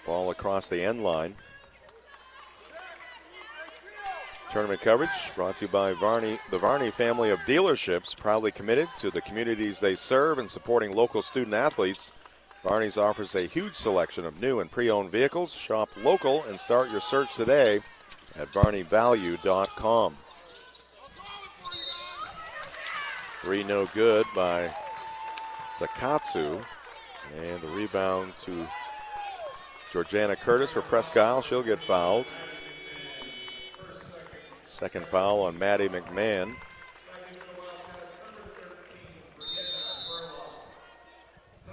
Ball across the end line. Tournament coverage brought to you by Varney. The Varney family of dealerships, proudly committed to the communities they serve and supporting local student athletes. Varney's offers a huge selection of new and pre-owned vehicles. Shop local and start your search today at varneyvalue.com. 3 no good by Takatsu. And the rebound to Georgiana Curtis for Presque. She'll get fouled. Second foul on Maddie McMahon.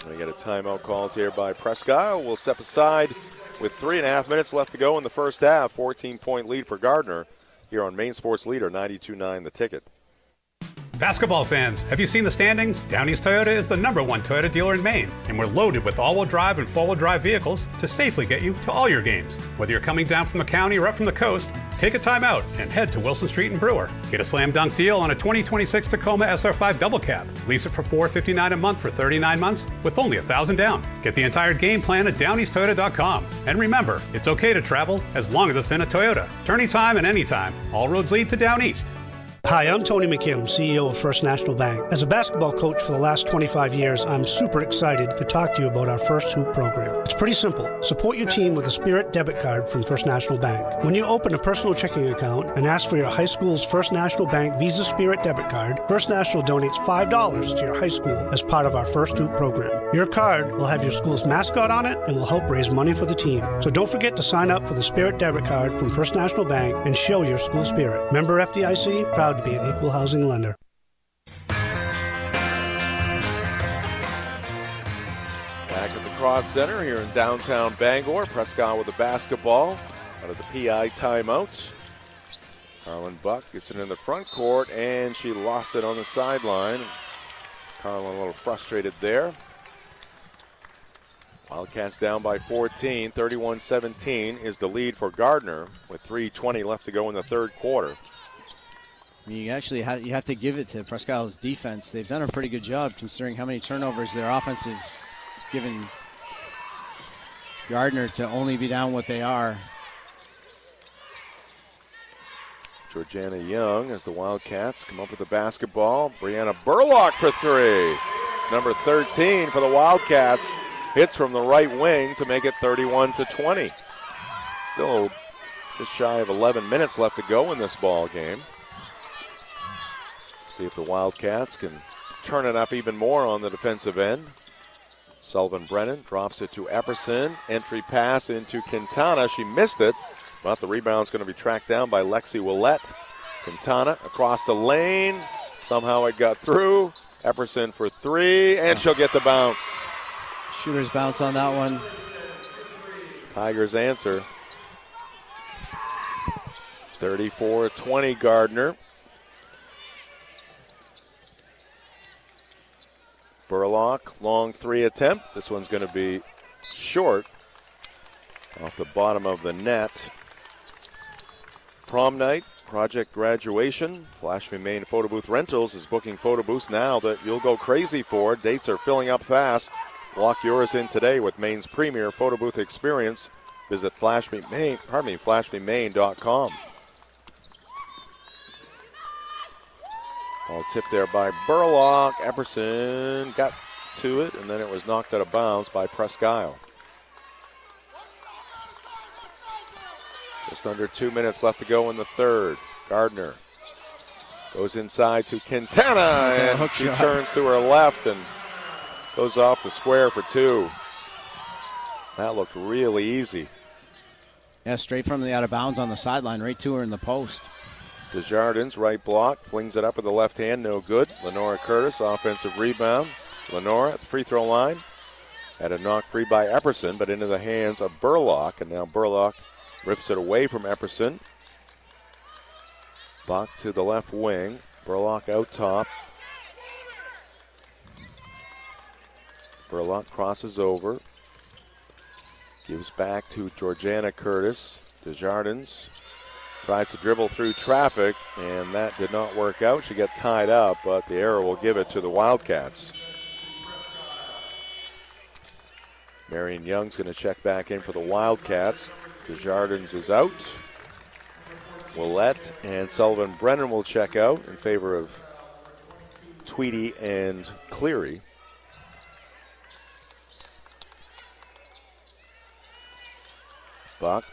We got a timeout called here by Presque. We'll step aside with 3.5 minutes left to go in the first half. 14-point lead for Gardiner here on Maine Sports Leader 92.9 The Ticket. Basketball fans, have you seen the standings? Down East Toyota is the #1 Toyota dealer in Maine, and we're loaded with all-wheel drive and four-wheel drive vehicles to safely get you to all your games. Whether you're coming down from the county or up from the coast, take a time out and head to Wilson Street and Brewer. Get a slam dunk deal on a 2026 Tacoma SR5 double cab. Lease it for $459 a month for 39 months with only $1,000 down. Get the entire game plan at downeasttoyota.com. And remember, it's okay to travel as long as it's in a Toyota. Turning time and anytime. All roads lead to Down East. Hi, I'm Tony McKim, CEO of First National Bank. As a basketball coach for the last 25 years, I'm super excited to talk to you about our First Hoop program. It's pretty simple. Support your team with a Spirit debit card from First National Bank. When you open a personal checking account and ask for your high school's First National Bank Visa Spirit debit card, First National donates $5 to your high school as part of our First Hoop program. Your card will have your school's mascot on it and will help raise money for the team. So don't forget to sign up for the Spirit debit card from First National Bank and show your school spirit. Member FDIC, proud to be an equal housing lender. Back at the Cross Center here in downtown Bangor. Presque with the basketball out of the PI timeout. Carlin Buck gets it in the front court, and she lost it on the sideline. Carlin a little frustrated there. Wildcats down by 14. 31-17 is the lead for Gardiner with 3:20 left to go in the third quarter. You actually have to give it to Presque's defense. They've done a pretty good job considering how many turnovers their offense has given Gardiner to only be down what they are. Georgiana Young as the Wildcats come up with the basketball. Brianna Burlock for 3. Number 13 for the Wildcats. Hits from the right wing to make it 31-20. Still just shy of 11 minutes left to go in this ball game. See if the Wildcats can turn it up even more on the defensive end. Sullivan Brennan drops it to Epperson. Entry pass into Quintana. She missed it, but the rebound's going to be tracked down by Lexi Willette. Quintana across the lane. Somehow it got through. Epperson for 3, and she'll get the bounce. Shooter's bounce on that one. Tigers answer. 34-20 Gardiner. Burlock, long 3 attempt. This one's going to be short. Off the bottom of the net. Prom night, project graduation. Flash Me Maine Photo Booth Rentals is booking photo booths now that you'll go crazy for. Dates are filling up fast. Lock yours in today with Maine's premier photo booth experience. Visit flashmemaine.com. Ball tipped there by Burlock. Epperson got to it, and then it was knocked out of bounds by Presque. Just under 2 minutes left to go in the third. Gardiner Goes inside to Quintana, and she turns to her left and goes off the square for two. That looked really easy. Yeah, straight from the out of bounds on the sideline, right to her in the post. Desjardins, right block, flings it up with the left hand, no good. Lenora Curtis, offensive rebound. Lenora at the free throw line. Had a knock free by Epperson, but into the hands of Burlock, and now Burlock rips it away from Epperson. Buck to the left wing. Burlock out top. Burlock crosses over. Gives back to Georgiana Curtis. Desjardins tries to dribble through traffic, and that did not work out. She got tied up, but the error will give it to the Wildcats. Marion Young's going to check back in for the Wildcats. Desjardins is out. Willette and Sullivan Brennan will check out in favor of Tweedy and Cleary. Buck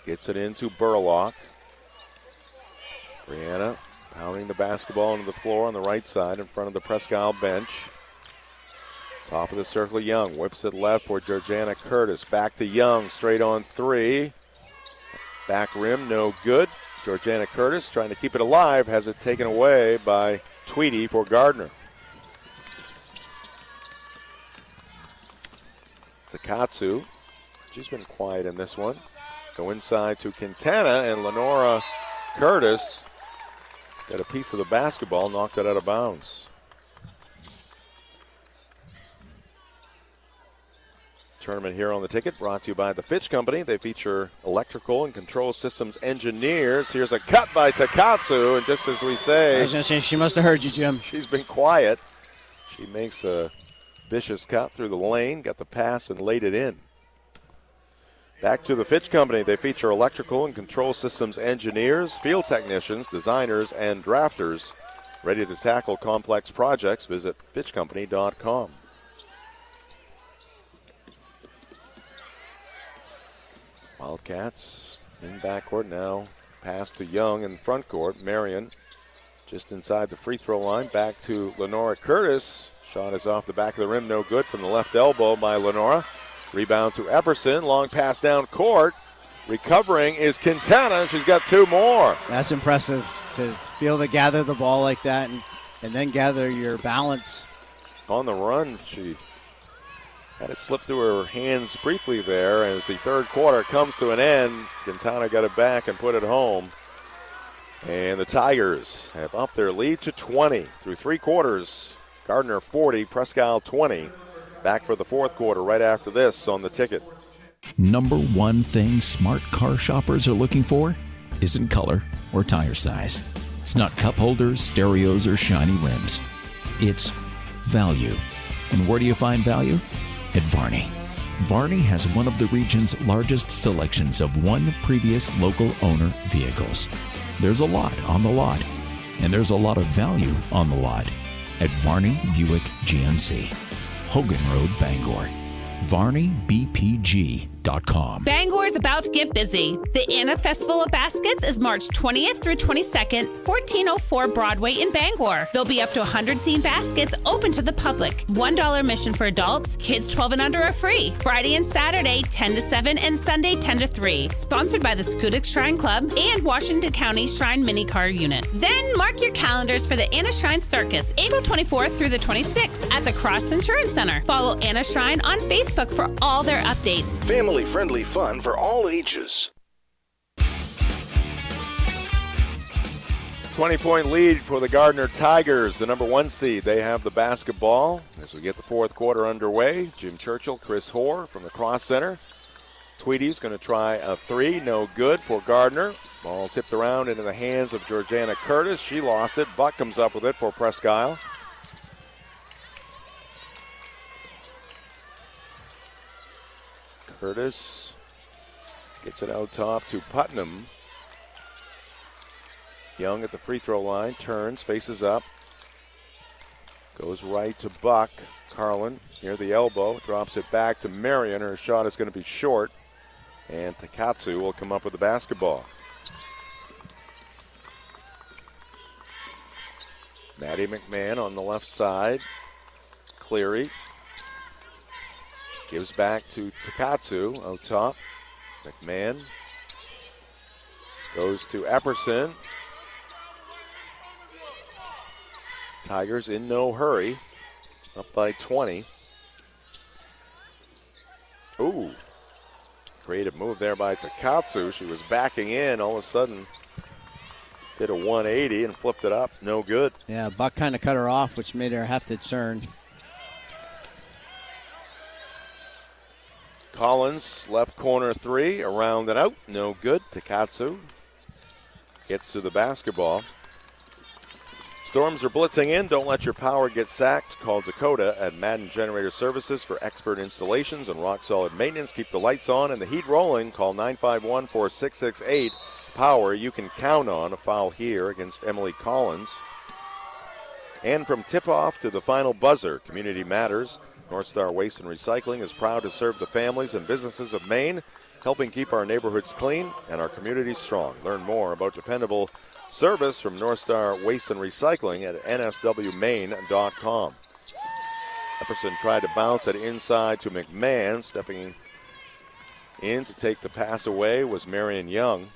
gets it into Burlock. Brianna pounding the basketball into the floor on the right side in front of the Presque bench. Top of the circle, Young whips it left for Georgiana Curtis. Back to Young, straight on three. Back rim, no good. Georgiana Curtis trying to keep it alive, has it taken away by Tweedy for Gardiner. Takatsu, she's been quiet in this one. Go inside to Quintana, and Lenora Curtis got a piece of the basketball, knocked it out of bounds. Tournament here on the ticket brought to you by the Fitch Company. They feature electrical and control systems engineers. Here's a cut by Takatsu, and just as we say, I was going to say, she must have heard you, Jim. She's been quiet. She makes a vicious cut through the lane, got the pass, and laid it in. Back to the Fitch Company. They feature electrical and control systems engineers, field technicians, designers, and drafters. Ready to tackle complex projects, visit fitchcompany.com. Wildcats in backcourt now. Pass to Young in front court. Marion just inside the free throw line. Back to Lenora Curtis. Shot is off the back of the rim. No good from the left elbow by Lenora. Rebound to Epperson. Long pass down court. Recovering is Quintana. She's got two more. That's impressive to be able to gather the ball like that and then gather your balance. On the run, she had it slip through her hands briefly there. As the third quarter comes to an end, Quintana got it back and put it home. And the Tigers have upped their lead to 20 through three quarters. Gardiner 40, Presque 20. Back for the fourth quarter right after this on the ticket. Number one thing smart car shoppers are looking for isn't color or tire size. It's not cup holders, stereos, or shiny rims. It's value. And where do you find value? At Varney. Varney has one of the region's largest selections of one previous local owner vehicles. There's a lot on the lot, and there's a lot of value on the lot at Varney Buick GMC. Hogan Road, Bangor. VarneyBPG.com. Bangor is about to get busy. The Anna Festival of Baskets is March 20th through 22nd, 1404 Broadway in Bangor. There'll be up to 100 themed baskets open to the public. $1 admission for adults. Kids 12 and under are free. Friday and Saturday, 10 to 7, and Sunday, 10 to 3. Sponsored by the Schoodic Shrine Club and Washington County Shrine Mini Car Unit. Then mark your calendars for the Anna Shrine Circus, April 24th through the 26th at the Cross Insurance Center. Follow Anna Shrine on Facebook for all their updates. Family-friendly fun for all ages. 20-point lead for the Gardiner Tigers, the number one seed. They have the basketball as we get the fourth quarter underway. Jim Churchill, Chris Hoare from the Cross Center. Tweedy's going to try a three, no good for Gardiner. Ball tipped around into the hands of Georgiana Curtis. She lost it. Buck comes up with it for Presque. Curtis gets it out top to Putnam. Young at the free throw line, turns, faces up. Goes right to Buck. Carlin near the elbow, drops it back to Marion. Her shot is going to be short, and Takatsu will come up with the basketball. Maddie McMahon on the left side. Cleary gives back to Takatsu out top. McMahon goes to Epperson. Tigers in no hurry, up by 20. Ooh, creative move there by Takatsu. She was backing in, all of a sudden did a 180 and flipped it up. No good. Yeah, Buck kind of cut her off, which made her have to turn. Collins, left corner three, around and out. No good. Takatsu gets to the basketball. Storms are blitzing in. Don't let your power get sacked. Call Dakota at Madden Generator Services for expert installations and rock-solid maintenance. Keep the lights on and the heat rolling. Call 951-4668. Power you can count on. A foul here against Emily Collins. And from tip-off to the final buzzer, community matters. North Star Waste and Recycling is proud to serve the families and businesses of Maine, helping keep our neighborhoods clean and our communities strong. Learn more about dependable service from North Star Waste and Recycling at nswmaine.com. Epperson tried to bounce it inside to McMahon. Stepping in to take the pass away was Marion Young.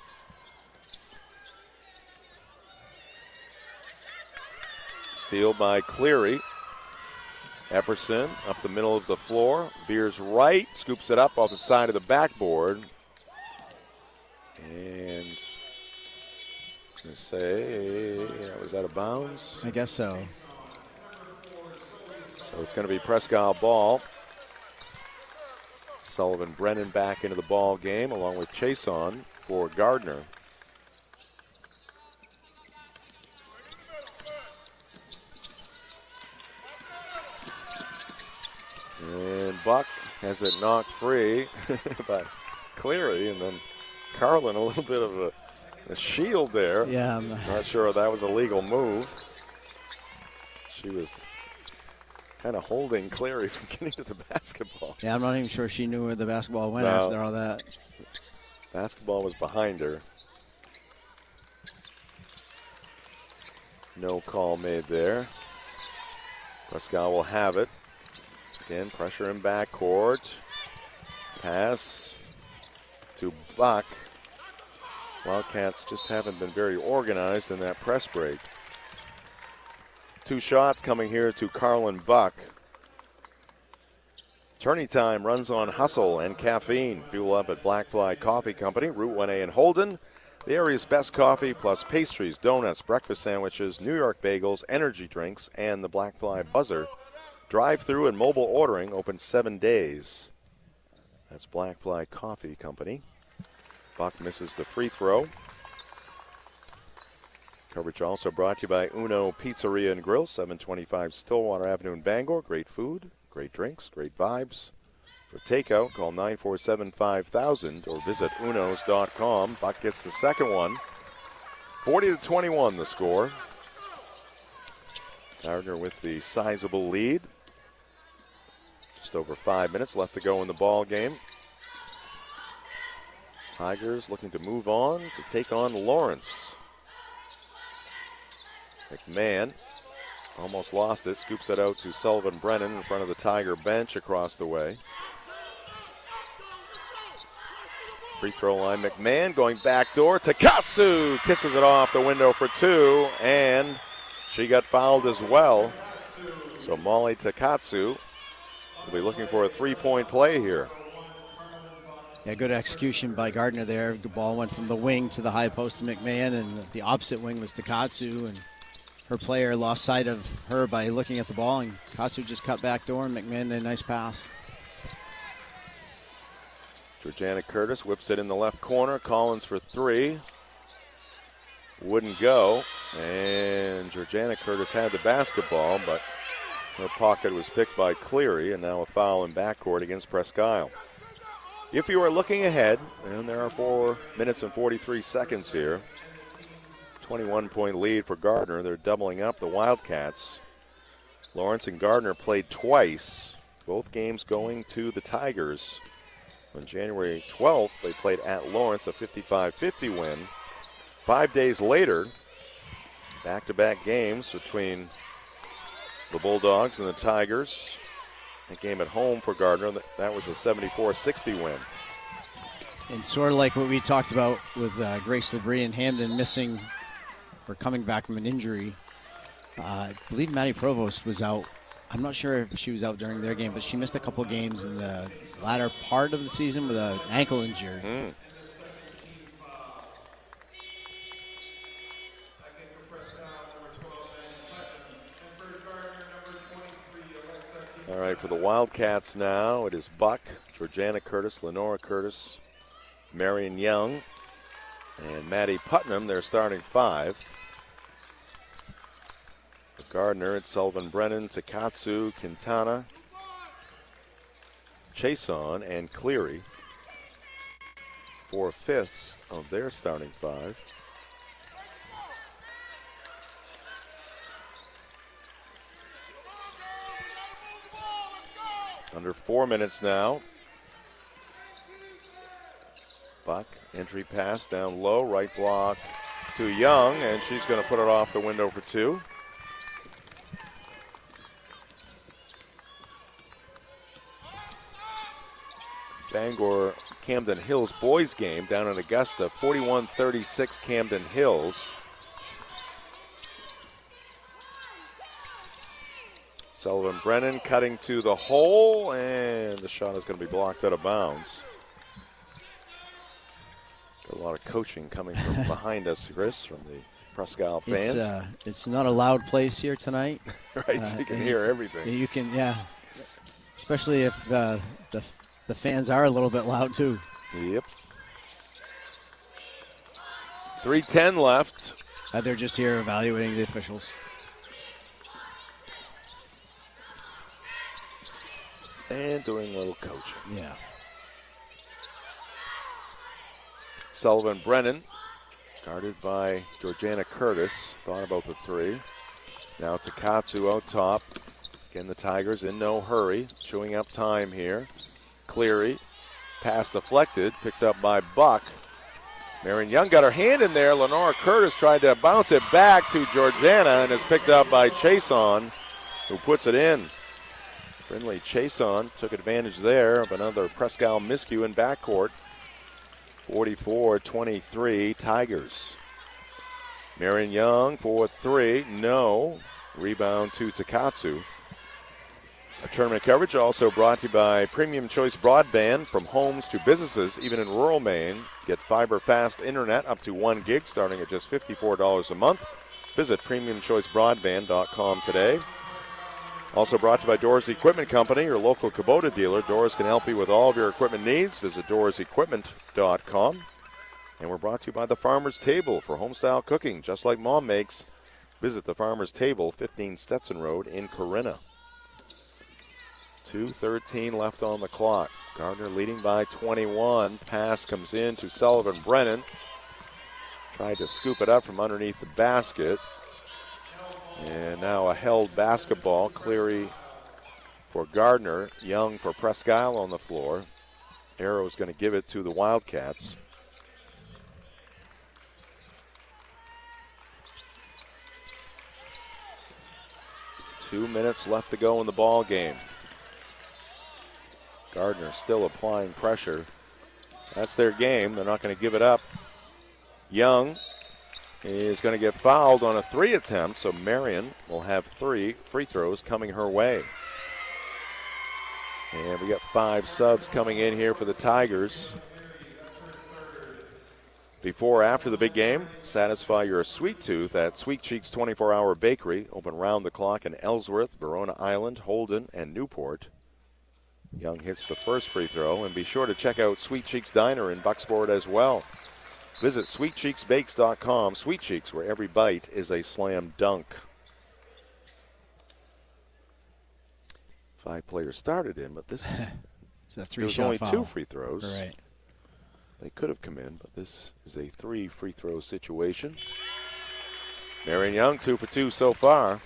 Steal by Cleary. Epperson up the middle of the floor. Veers right, scoops it up off the side of the backboard. And I'm going to say, was that a bounds? I guess so. So it's going to be Presque ball. Sullivan Brennan back into the ball game along with Chason for Gardiner. And Buck has it knocked free by Cleary, and then Carlin a little bit of a shield there. Yeah. Not sure if that was a legal move. She was kind of holding Cleary from getting to the basketball. Yeah, I'm not even sure she knew where the basketball went after all that. Basketball was behind her. No call made there. Presque will have it. Again, pressure in backcourt. Pass to Buck. Wildcats just haven't been very organized in that press break. Two shots coming here to Carlin Buck. Tourney time runs on hustle and caffeine. Fuel up at Blackfly Coffee Company, Route 1A in Holden. The area's best coffee plus pastries, donuts, breakfast sandwiches, New York bagels, energy drinks, and the Blackfly Buzzer. Drive-through and mobile ordering open 7 days. That's Blackfly Coffee Company. Buck misses the free throw. Coverage also brought to you by Uno Pizzeria and Grill, 725 Stillwater Avenue in Bangor. Great food, great drinks, great vibes. For takeout, call 947-5000 or visit unos.com. Buck gets the second one. 40-21 the score. Gardner with the sizable lead. Just over 5 minutes left to go in the ball game. Tigers looking to move on to take on Lawrence. McMahon almost lost it. Scoops it out to Sullivan Brennan in front of the Tiger bench across the way. Free throw line, McMahon going backdoor. Takatsu kisses it off the window for two, and she got fouled as well. So Molly Takatsu will be looking for a three-point play here. Yeah, good execution by Gardiner there. The ball went from the wing to the high post to McMahon, and the opposite wing was Takatsu, and her player lost sight of her by looking at the ball, and Takatsu just cut back door, and McMahon did a nice pass. Georgiana Curtis whips it in the left corner. Collins for three. Wouldn't go, and Georgiana Curtis had the basketball, but her pocket was picked by Cleary, and now a foul in backcourt against Presque. If you are looking ahead, and there are 4 minutes and 43 seconds here, 21-point lead for Gardner. They're doubling up the Wildcats. Lawrence and Gardner played twice, both games going to the Tigers. On January 12th, they played at Lawrence, a 55-50 win. 5 days later, Back-to-back games between the Bulldogs and the Tigers. A game at home for Gardiner. That was a 74-60 win. And sort of like what we talked about with Grace Labrie and Hamden missing or coming back from an injury. I believe Maddie Provost was out. I'm not sure if she was out during their game, but she missed a couple games in the latter part of the season with an ankle injury. All right, for the Wildcats now, it is Buck, Georgiana Curtis, Lenora Curtis, Marion Young, and Maddie Putnam, their starting five. For Gardiner, it's Sullivan Brennan, Takatsu, Quintana, Chason, and Cleary. 4/5 of their starting five. Under 4 minutes now. Buck, entry pass down low, right block to Young, and she's going to put it off the window for two. Bangor Camden Hills boys game down in Augusta, 41-36 Camden Hills. Sullivan Brennan cutting to the hole, and the shot is going to be blocked out of bounds. Got a lot of coaching coming from behind us, Chris, from the Presque fans. It's not a loud place here tonight. Right, so you can hear everything. You can, yeah. Especially if the fans are a little bit loud, too. Yep. 3:10 left. They're just here evaluating the officials. And doing a little coaching. Yeah. Sullivan Brennan, guarded by Georgiana Curtis. Thought about the three. Now Takatsu out top. Again, the Tigers in no hurry. Chewing up time here. Cleary. Pass deflected. Picked up by Buck. Marion Young got her hand in there. Lenora Curtis tried to bounce it back to Georgiana, and it's picked up by Chason, who puts it in. Brindley Chason took advantage there of another Presque miscue in backcourt. 44-23 Tigers. Marion Young for three. No. Rebound to Takatsu. Our tournament coverage also brought to you by Premium Choice Broadband. From homes to businesses, even in rural Maine. Get fiber fast internet up to 1 gig starting at just $54 a month. Visit PremiumChoiceBroadband.com today. Also brought to you by Doors Equipment Company, your local Kubota dealer. Doors can help you with all of your equipment needs. Visit DoorsEquipment.com. And we're brought to you by The Farmer's Table for homestyle cooking, just like Mom makes. Visit The Farmer's Table, 15 Stetson Road in Corinna. 2:13 left on the clock. Gardiner leading by 21. Pass comes in to Sullivan Brennan. Tried to scoop it up from underneath the basket. And now a held basketball. Cleary for Gardiner. Young for Presque on the floor. Arrow's going to give it to the Wildcats. Two minutes left to go in the ball game. Gardiner still applying pressure. That's their game. They're not going to give it up. Young is going to get fouled on a three attempt, so Marion will have 3 free throws coming her way. And we got 5 subs coming in here for the Tigers. Before or after the big game, satisfy your sweet tooth at Sweet Cheeks 24-hour bakery, open round the clock in Ellsworth, Verona Island, Holden, and Newport. Young hits the first free throw, and be sure to check out Sweet Cheeks Diner in Bucksport as well. Visit SweetCheeksBakes.com. Sweet Cheeks, where every bite is a slam dunk. 5 players started in, but this it's a 3-shot there was only foul. 2 free throws. Right. They could have come in, but this is a 3 free throw situation. Marion Young, 2 for 2 so far.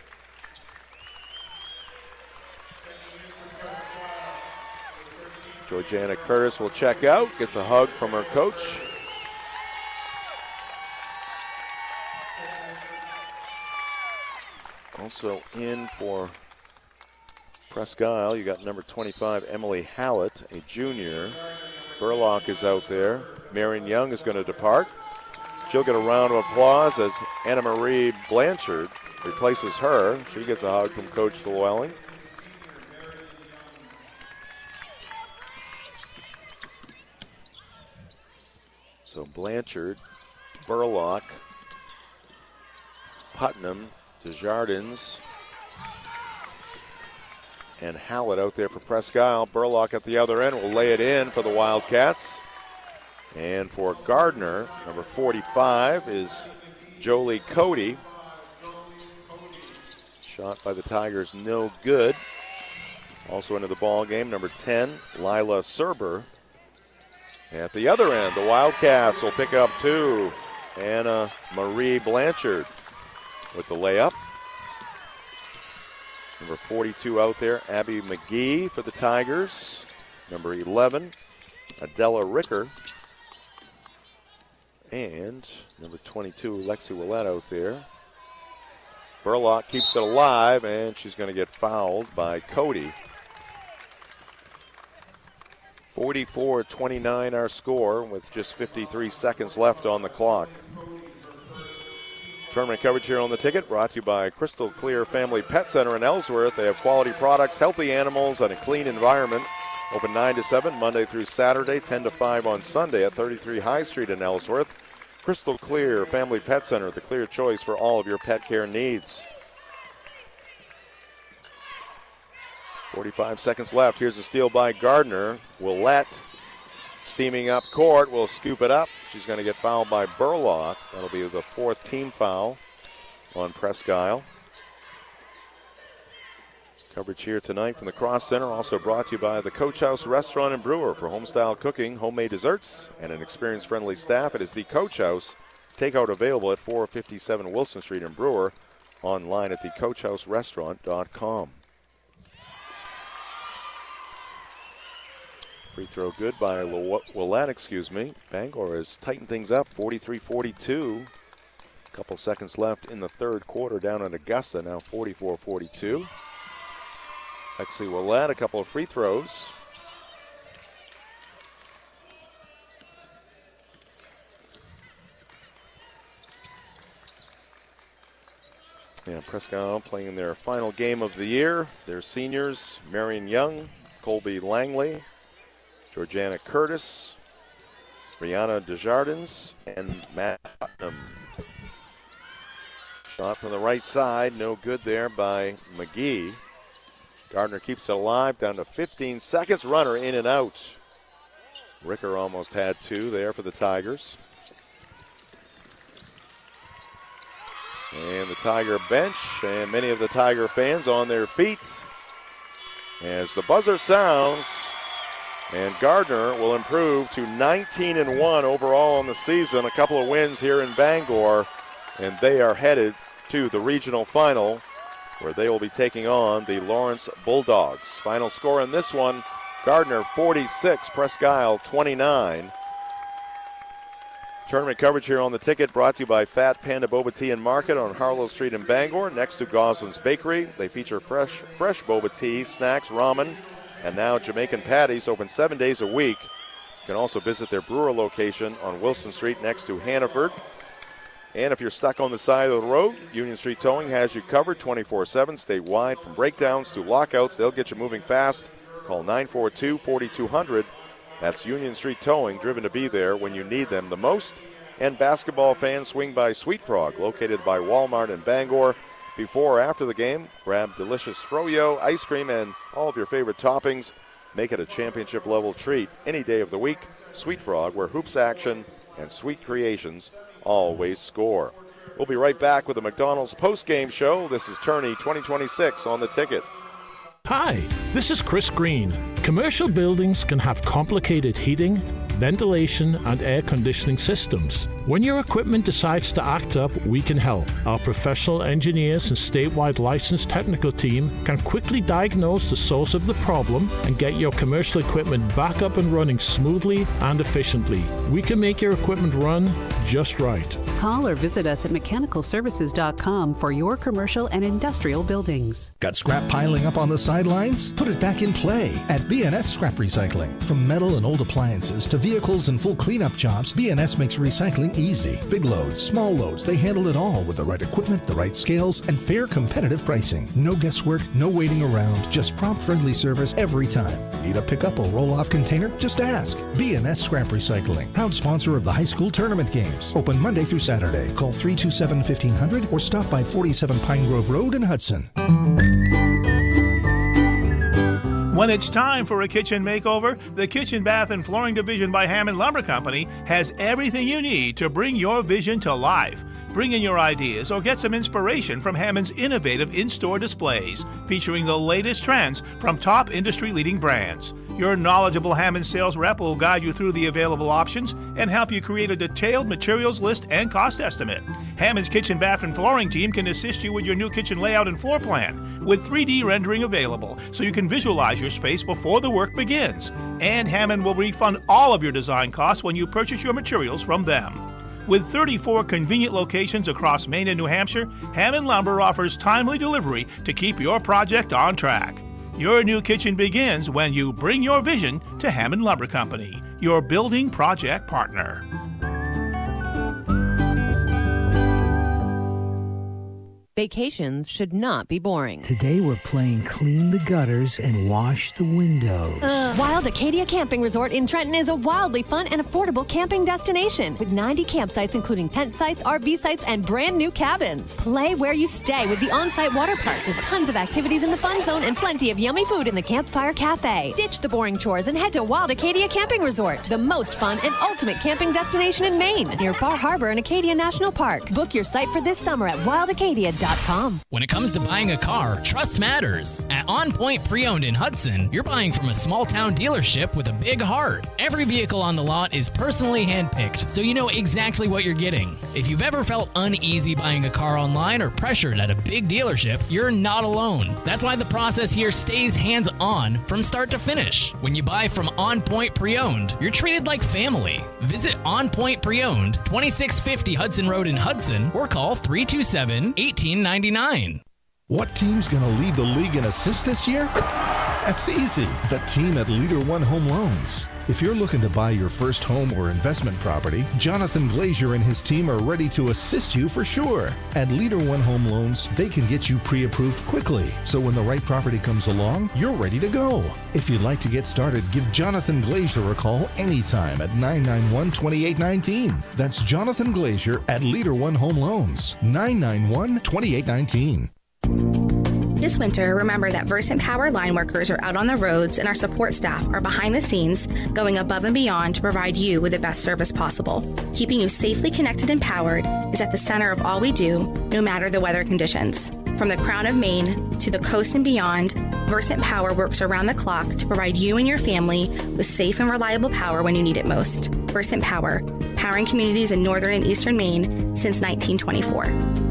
Georgiana Curtis will check out, gets a hug from her coach. Also in for Presque, you got number 25, Emily Hallett, a junior. Burlock is out there. Marion Young is going to depart. She'll get a round of applause as Anna Marie Blanchard replaces her. She gets a hug from Coach Llewellyn. So Blanchard, Burlock, Putnam, Desjardins, and Hallett out there for Presque. Burlock at the other end will lay it in for the Wildcats. And for Gardiner, number 45 is Jolie Cody. Shot by the Tigers, no good. Also into the ball game, number 10, Lila Serber. At the other end, the Wildcats will pick up 2. Anna Marie Blanchard with the layup. Number 42 out there, Abby McGee for the Tigers. Number 11, Adela Ricker. And number 22, Lexi Willett out there. Burlock keeps it alive, and she's going to get fouled by Cody. 44-29 our score with just 53 seconds left on the clock. Tournament coverage here on the ticket brought to you by Crystal Clear Family Pet Center in Ellsworth. They have quality products, healthy animals, and a clean environment. Open 9 to 7 Monday through Saturday, 10 to 5 on Sunday at 33 High Street in Ellsworth. Crystal Clear Family Pet Center, the clear choice for all of your pet care needs. 45 seconds left. Here's a steal by Gardiner. Willett steaming up court, will scoop it up. She's going to get fouled by Burlock. That'll be the 4th team foul on Presque. Coverage here tonight from the Cross Center, also brought to you by the Coach House Restaurant and Brewer for homestyle cooking, homemade desserts, and an experienced-friendly staff. It is the Coach House. Takeout available at 457 Wilson Street in Brewer. Online at thecoachhouserestaurant.com. Free throw good by Willett, Bangor has tightened things up, 43-42. A couple seconds left in the third quarter down at Augusta, now 44-42. Lexi Willett, a couple of free throws. Yeah, Presque playing their final game of the year. Their seniors, Marion Young, Colby Langley, Georgiana Curtis, Brianna Desjardins, and Matt Putnam. Shot from the right side, no good there by McGee. Gardiner keeps it alive, down to 15 seconds. Runner in and out. Ricker almost had 2 there for the Tigers. And the Tiger bench and many of the Tiger fans on their feet as the buzzer sounds. And Gardiner will improve to 19-1 overall on the season. A couple of wins here in Bangor, and they are headed to the regional final, where they will be taking on the Lawrence Bulldogs. Final score in this one, Gardiner 46, Presque 29. Tournament coverage here on the ticket brought to you by Fat Panda Boba Tea and Market on Harlow Street in Bangor, next to Goslin's Bakery. They feature fresh boba tea, snacks, ramen, and now Jamaican patties, open 7 days a week. You can also visit their Brewer location on Wilson Street next to Hannaford. And if you're stuck on the side of the road, Union Street Towing has you covered 24/7 statewide. From breakdowns to lockouts, they'll get you moving fast. Call 942-4200. That's Union Street Towing, driven to be there when you need them the most. And basketball fans, swing by Sweet Frog, located by Walmart in Bangor. Before or after the game, grab delicious froyo, ice cream, and all of your favorite toppings. Make it a championship-level treat any day of the week. Sweet Frog, where hoops action and sweet creations always score. We'll be right back with the McDonald's post-game show. This is Tourney 2026 on the ticket. Hi, this is Chris Green. Commercial buildings can have complicated heating, ventilation, and air conditioning systems. When your equipment decides to act up, we can help. Our professional engineers and statewide licensed technical team can quickly diagnose the source of the problem and get your commercial equipment back up and running smoothly and efficiently. We can make your equipment run just right. Call or visit us at mechanicalservices.com for your commercial and industrial buildings. Got scrap piling up on the sidelines? Put it back in play at BNS Scrap Recycling. From metal and old appliances to vehicles and full cleanup jobs, BNS makes recycling easy. Big loads, small loads, they handle it all with the right equipment, the right scales, and fair competitive pricing. No guesswork, no waiting around, just prompt friendly service every time. Need a pickup or roll-off container? Just ask. BNS Scrap Recycling, proud sponsor of the high school tournament games. Open Monday through Saturday. Call 327-1500 or stop by 47 Pine Grove Road in Hudson. When it's time for a kitchen makeover, the Kitchen, Bath, and Flooring Division by Hammond Lumber Company has everything you need to bring your vision to life. Bring in your ideas or get some inspiration from Hammond's innovative in-store displays featuring the latest trends from top industry-leading brands. Your knowledgeable Hammond sales rep will guide you through the available options and help you create a detailed materials list and cost estimate. Hammond's Kitchen, Bath, and Flooring team can assist you with your new kitchen layout and floor plan with 3D rendering available so you can visualize your space before the work begins. And Hammond will refund all of your design costs when you purchase your materials from them. With 34 convenient locations across Maine and New Hampshire, Hammond Lumber offers timely delivery to keep your project on track. Your new kitchen begins when you bring your vision to Hammond Lumber Company, your building project partner. Vacations should not be boring. Today we're playing clean the gutters and wash the windows. Wild Acadia Camping Resort in Trenton is a wildly fun and affordable camping destination with 90 campsites including tent sites, RV sites, and brand new cabins. Play where you stay with the on-site water park. There's tons of activities in the fun zone and plenty of yummy food in the Campfire Cafe. Ditch the boring chores and head to Wild Acadia Camping Resort, the most fun and ultimate camping destination in Maine, near Bar Harbor and Acadia National Park. Book your site for this summer at wildacadia.com. When it comes to buying a car, trust matters. At On Point Pre-Owned in Hudson, you're buying from a small-town dealership with a big heart. Every vehicle on the lot is personally handpicked, so you know exactly what you're getting. If you've ever felt uneasy buying a car online or pressured at a big dealership, you're not alone. That's why the process here stays hands-on from start to finish. When you buy from On Point Pre-Owned, you're treated like family. Visit On Point Pre-Owned, 2650 Hudson Road in Hudson, or call 327-1899. What team's going to lead the league in assists this year? That's easy. The team at Leader One Home Loans. If you're looking to buy your first home or investment property, Jonathan Glazier and his team are ready to assist you for sure. At Leader One Home Loans, they can get you pre-approved quickly, so when the right property comes along, you're ready to go. If you'd like to get started, give Jonathan Glazier a call anytime at 991-2819. That's Jonathan Glazier at Leader One Home Loans, 991-2819. This winter, remember that Versant Power line workers are out on the roads and our support staff are behind the scenes, going above and beyond to provide you with the best service possible. Keeping you safely connected and powered is at the center of all we do, no matter the weather conditions. From the crown of Maine to the coast and beyond, Versant Power works around the clock to provide you and your family with safe and reliable power when you need it most. Versant Power, powering communities in northern and eastern Maine since 1924.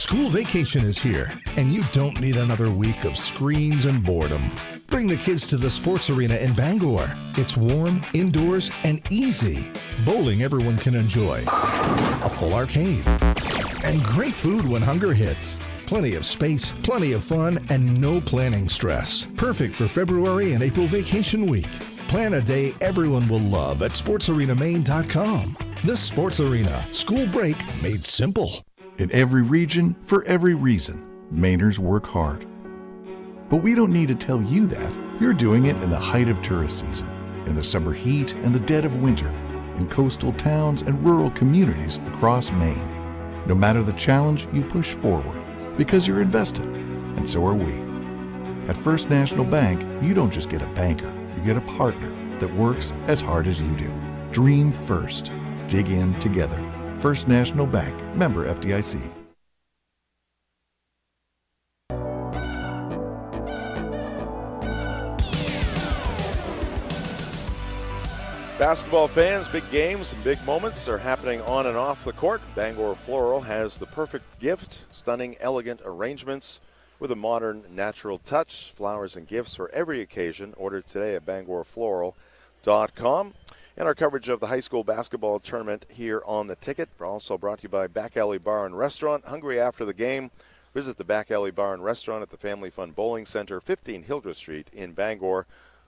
School vacation is here, and you don't need another week of screens and boredom. Bring the kids to the sports arena in Bangor. It's warm, indoors, and easy. Bowling everyone can enjoy. A full arcade. And great food when hunger hits. Plenty of space, plenty of fun, and no planning stress. Perfect for February and April vacation week. Plan a day everyone will love at sportsarenamaine.com. The Sports Arena. School break made simple. In every region, for every reason, Mainers work hard. But we don't need to tell you that. You're doing it in the height of tourist season, in the summer heat and the dead of winter, in coastal towns and rural communities across Maine. No matter the challenge, you push forward because you're invested, and so are we. At First National Bank, you don't just get a banker, you get a partner that works as hard as you do. Dream first. Dig in together. First National Bank, member FDIC. Basketball fans, big games and big moments are happening on and off the court. Bangor Floral has the perfect gift, stunning, elegant arrangements with a modern, natural touch. Flowers and gifts for every occasion. Order today at bangorfloral.com. And our coverage of the high school basketball tournament here on the ticket. Also brought to you by Back Alley Bar and Restaurant. Hungry after the game? Visit the Back Alley Bar and Restaurant at the Family Fun Bowling Center, 15 Hildreth Street in Bangor,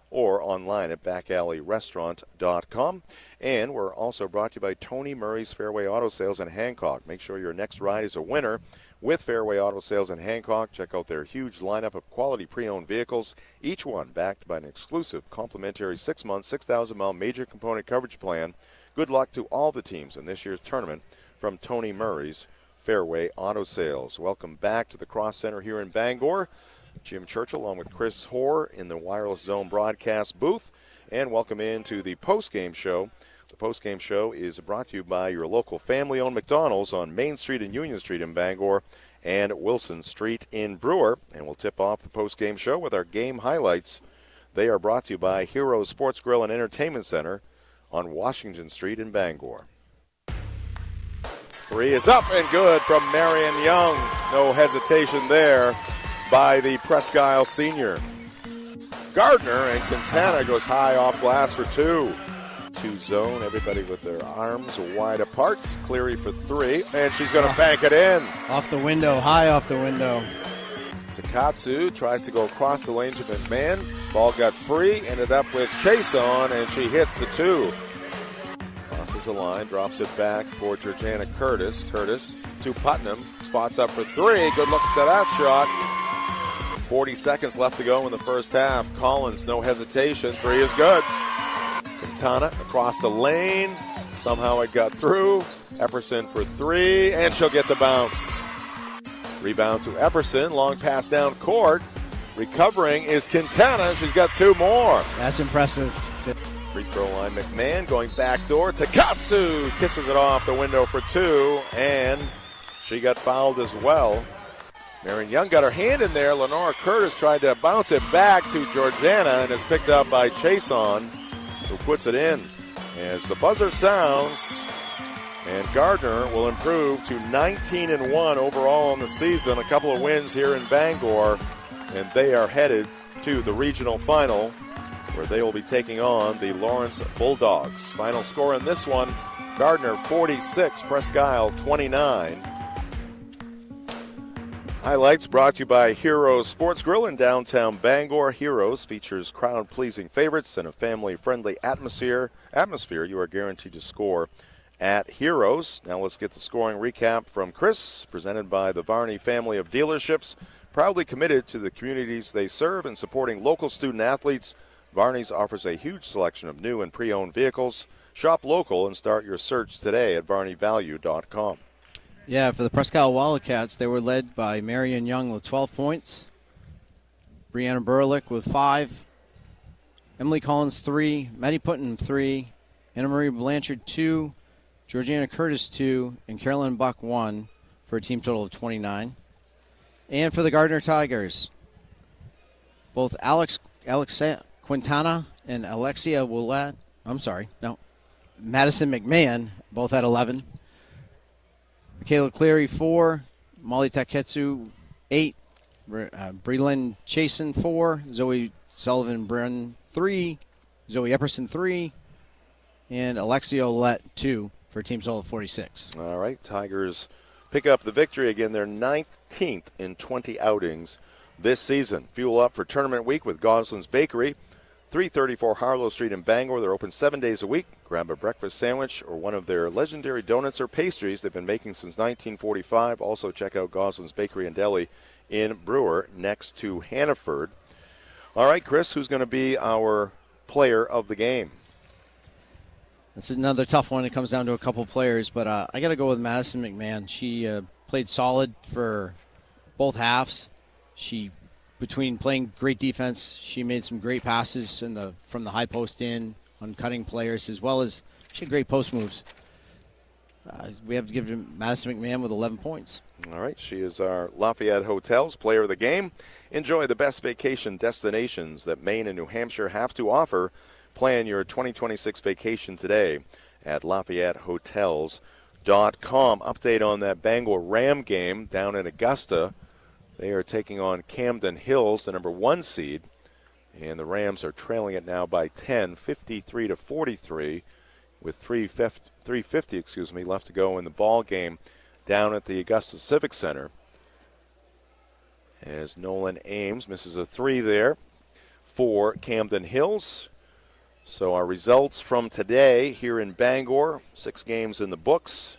or online at backalley.restaurant.com. And we're also brought to you by Tony Murray's Fairway Auto Sales in Hancock. Make sure your next ride is a winner with Fairway Auto Sales in Hancock. Check out their huge lineup of quality pre-owned vehicles, each one backed by an exclusive complimentary 6-month, 6,000-mile major component coverage plan. Good luck to all the teams in this year's tournament from Tony Murray's Fairway Auto Sales. Welcome back to the Cross Center here in Bangor. Jim Churchill along with Chris Hoare in the Wireless Zone broadcast booth. And welcome into the postgame show. The postgame show is brought to you by your local family-owned McDonald's on Main Street and Union Street in Bangor and Wilson Street in Brewer. And we'll tip off the postgame show with our game highlights. They are brought to you by Heroes Sports Grill and Entertainment Center on Washington Street in Bangor. Three is up and good from Marion Young. No hesitation there by the Presque senior. Gardiner and Quintana goes high off glass for two. Two zone, everybody with their arms wide apart. Cleary for three, and she's going to bank it in. Off the window, high off the window. Takatsu tries to go across the lane to McMahon. Ball got free, ended up with Chase on, and she hits the two. Crosses the line, drops it back for Georgiana Curtis. Curtis to Putnam, spots up for three. Good look to that shot. 40 seconds left to go in the first half. Collins, no hesitation. Three is good. Quintana across the lane. Somehow it got through. Epperson for three, and she'll get the bounce. Rebound to Epperson. Long pass down court. Recovering is Quintana. She's got two more. That's impressive. Free throw line. McMahon going backdoor. Takatsu kisses it off the window for two, and she got fouled as well. Marion Young got her hand in there. Lenora Curtis tried to bounce it back to Georgiana, and it's picked up by Chason, who puts it in. As the buzzer sounds, and Gardiner will improve to 19-1 overall in the season. A couple of wins here in Bangor, and they are headed to the regional final, where they will be taking on the Lawrence Bulldogs. Final score in this one, Gardiner 46, Presque 29. Highlights brought to you by Heroes Sports Grill in downtown Bangor. Heroes features crowd-pleasing favorites and a family-friendly atmosphere. You are guaranteed to score at Heroes. Now let's get the scoring recap from Chris, presented by the Varney family of dealerships. Proudly committed to the communities they serve and supporting local student-athletes, Varney's offers a huge selection of new and pre-owned vehicles. Shop local and start your search today at varneyvalue.com. Yeah, for the Presque Wildcats, they were led by Marion Young with 12 points, Brianna Burlick with 5, Emily Collins 3, Maddie Putnam 3, Anna Marie Blanchard 2, Georgiana Curtis 2, and Carolyn Buck 1 for a team total of 29. And for the Gardiner Tigers, both Quintana and Madison McMahon both had 11. Michaela Cleary 4, Molly Taketsu 8, Breland Chasen 4, Zoe Sullivan Brennan 3, Zoe Epperson 3, and Alexia Olette 2 for a team total of 46. All right, Tigers pick up the victory again. They're 19th in 20 outings this season. Fuel up for tournament week with Goslin's Bakery, 334 Harlow Street in Bangor. They're open 7 days a week. Grab a breakfast sandwich or one of their legendary donuts or pastries they've been making since 1945. Also check out Goslin's Bakery and Deli in Brewer next to Hannaford. All right, Chris, who's going to be our player of the game? This is another tough one. It comes down to a couple players, but I got to go with Madison McMahon. She played solid for both halves. Between playing great defense, she made some great passes from the high post in on cutting players, as well as she had great post moves. We have to give it to Madison McMahon with 11 points. All right, she is our Lafayette Hotels player of the game. Enjoy the best vacation destinations that Maine and New Hampshire have to offer. Plan your 2026 vacation today at LafayetteHotels.com. Update on that Bangor Ram game down in Augusta. They are taking on Camden Hills, the number 1 seed, and the Rams are trailing it now by 10, 53-43. with 3:50 left to go in the ball game down at the Augusta Civic Center. As Nolan Ames misses a three there for Camden Hills. So our results from today here in Bangor, 6 games in the books.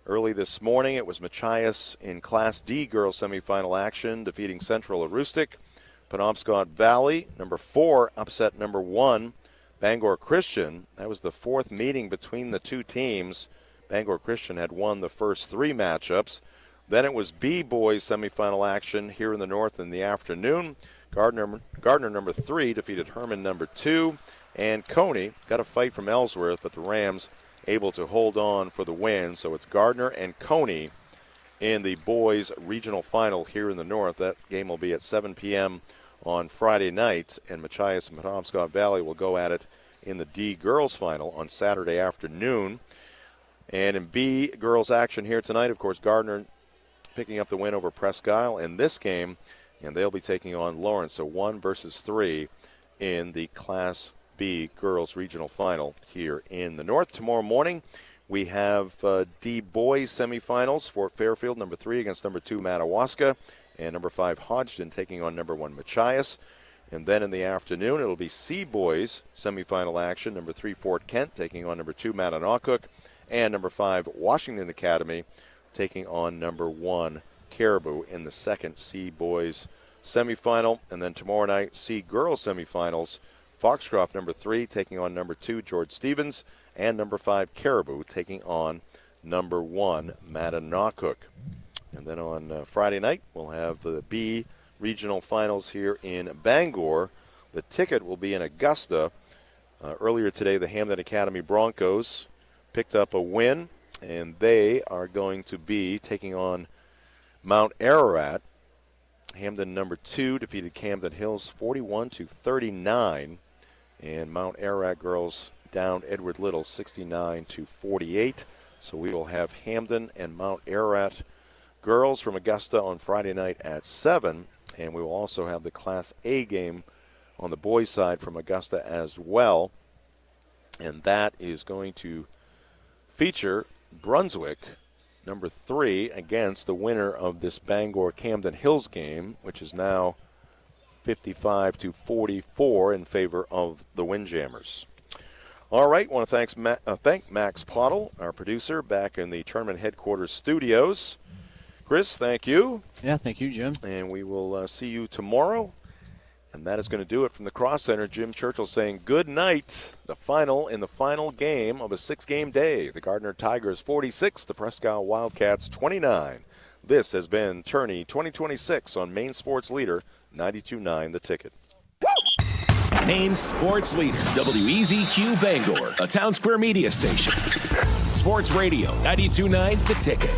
Early this morning, it was Machias in Class D girls semifinal action, defeating Central Aroostook. Penobscot Valley, number 4, upset number 1, Bangor Christian. That was the 4th meeting between the two teams. Bangor Christian had won the first 3 matchups. Then it was B boys semifinal action here in the north in the afternoon. Gardiner number 3 defeated Herman number 2. And Coney got a fight from Ellsworth, but the Rams able to hold on for the win. So it's Gardiner and Coney in the boys regional final here in the north. That game will be at 7 p.m. on Friday night, and Machias and Penobscot Valley will go at it in the D girls final on Saturday afternoon. And in B girls action here tonight, of course, Gardiner picking up the win over Presque in this game, and they'll be taking on Lawrence. So 1 versus 3 in the Class B girls regional final here in the north. Tomorrow morning, we have D boys semifinals. Fort Fairfield, number 3 against number 2 Madawaska, and number 5 Hodgson taking on number 1 Machias. And then in the afternoon, it'll be C boys semifinal action. Number 3 Fort Kent taking on number 2 Mattanocook, and number 5 Washington Academy taking on number 1 Caribou in the second C boys semifinal. And then tomorrow night, C girls semifinals. Foxcroft, number 3, taking on number 2 George Stevens, and number 5 Caribou taking on number 1 Mattanocook. And then on Friday night, we'll have the B regional finals here in Bangor. The ticket will be in Augusta. Earlier today, the Hamden Academy Broncos picked up a win, and they are going to be taking on Mount Ararat. Hamden, number 2, defeated Camden Hills 41-39. And Mount Ararat girls down Edward Little 69-48. So we will have Hamden and Mount Ararat girls from Augusta on Friday night at 7. And we will also have the Class A game on the boys' side from Augusta as well. And that is going to feature Brunswick, number 3, against the winner of this Bangor-Camden Hills game, which is now 55-44 in favor of the Windjammers. All right, want to thank Max Pottle, our producer, back in the tournament headquarters studios. Chris, thank you. Yeah, thank you, Jim. And we will see you tomorrow. And that is going to do it from the Cross Center. Jim Churchill saying good night. The final game of a 6-game day. The Gardiner Tigers 46, the Presque Wildcats 29. This has been Tourney 2026 on Maine Sports Leader 92.9 The Ticket. Maine Sports Leader, WEZQ Bangor, a Town Square media station. Sports Radio 92.9 The Ticket.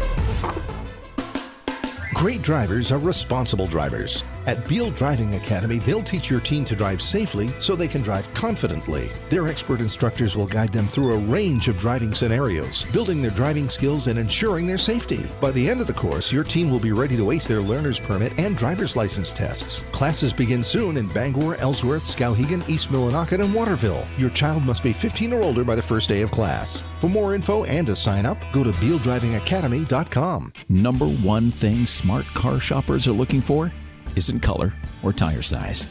Great drivers are responsible drivers. At Beal Driving Academy, they'll teach your teen to drive safely so they can drive confidently. Their expert instructors will guide them through a range of driving scenarios, building their driving skills and ensuring their safety. By the end of the course, your teen will be ready to ace their learner's permit and driver's license tests. Classes begin soon in Bangor, Ellsworth, Skowhegan, East Millinocket, and Waterville. Your child must be 15 or older by the first day of class. For more info and to sign up, go to BealDrivingAcademy.com. Number one thing smart car shoppers are looking for isn't color or tire size.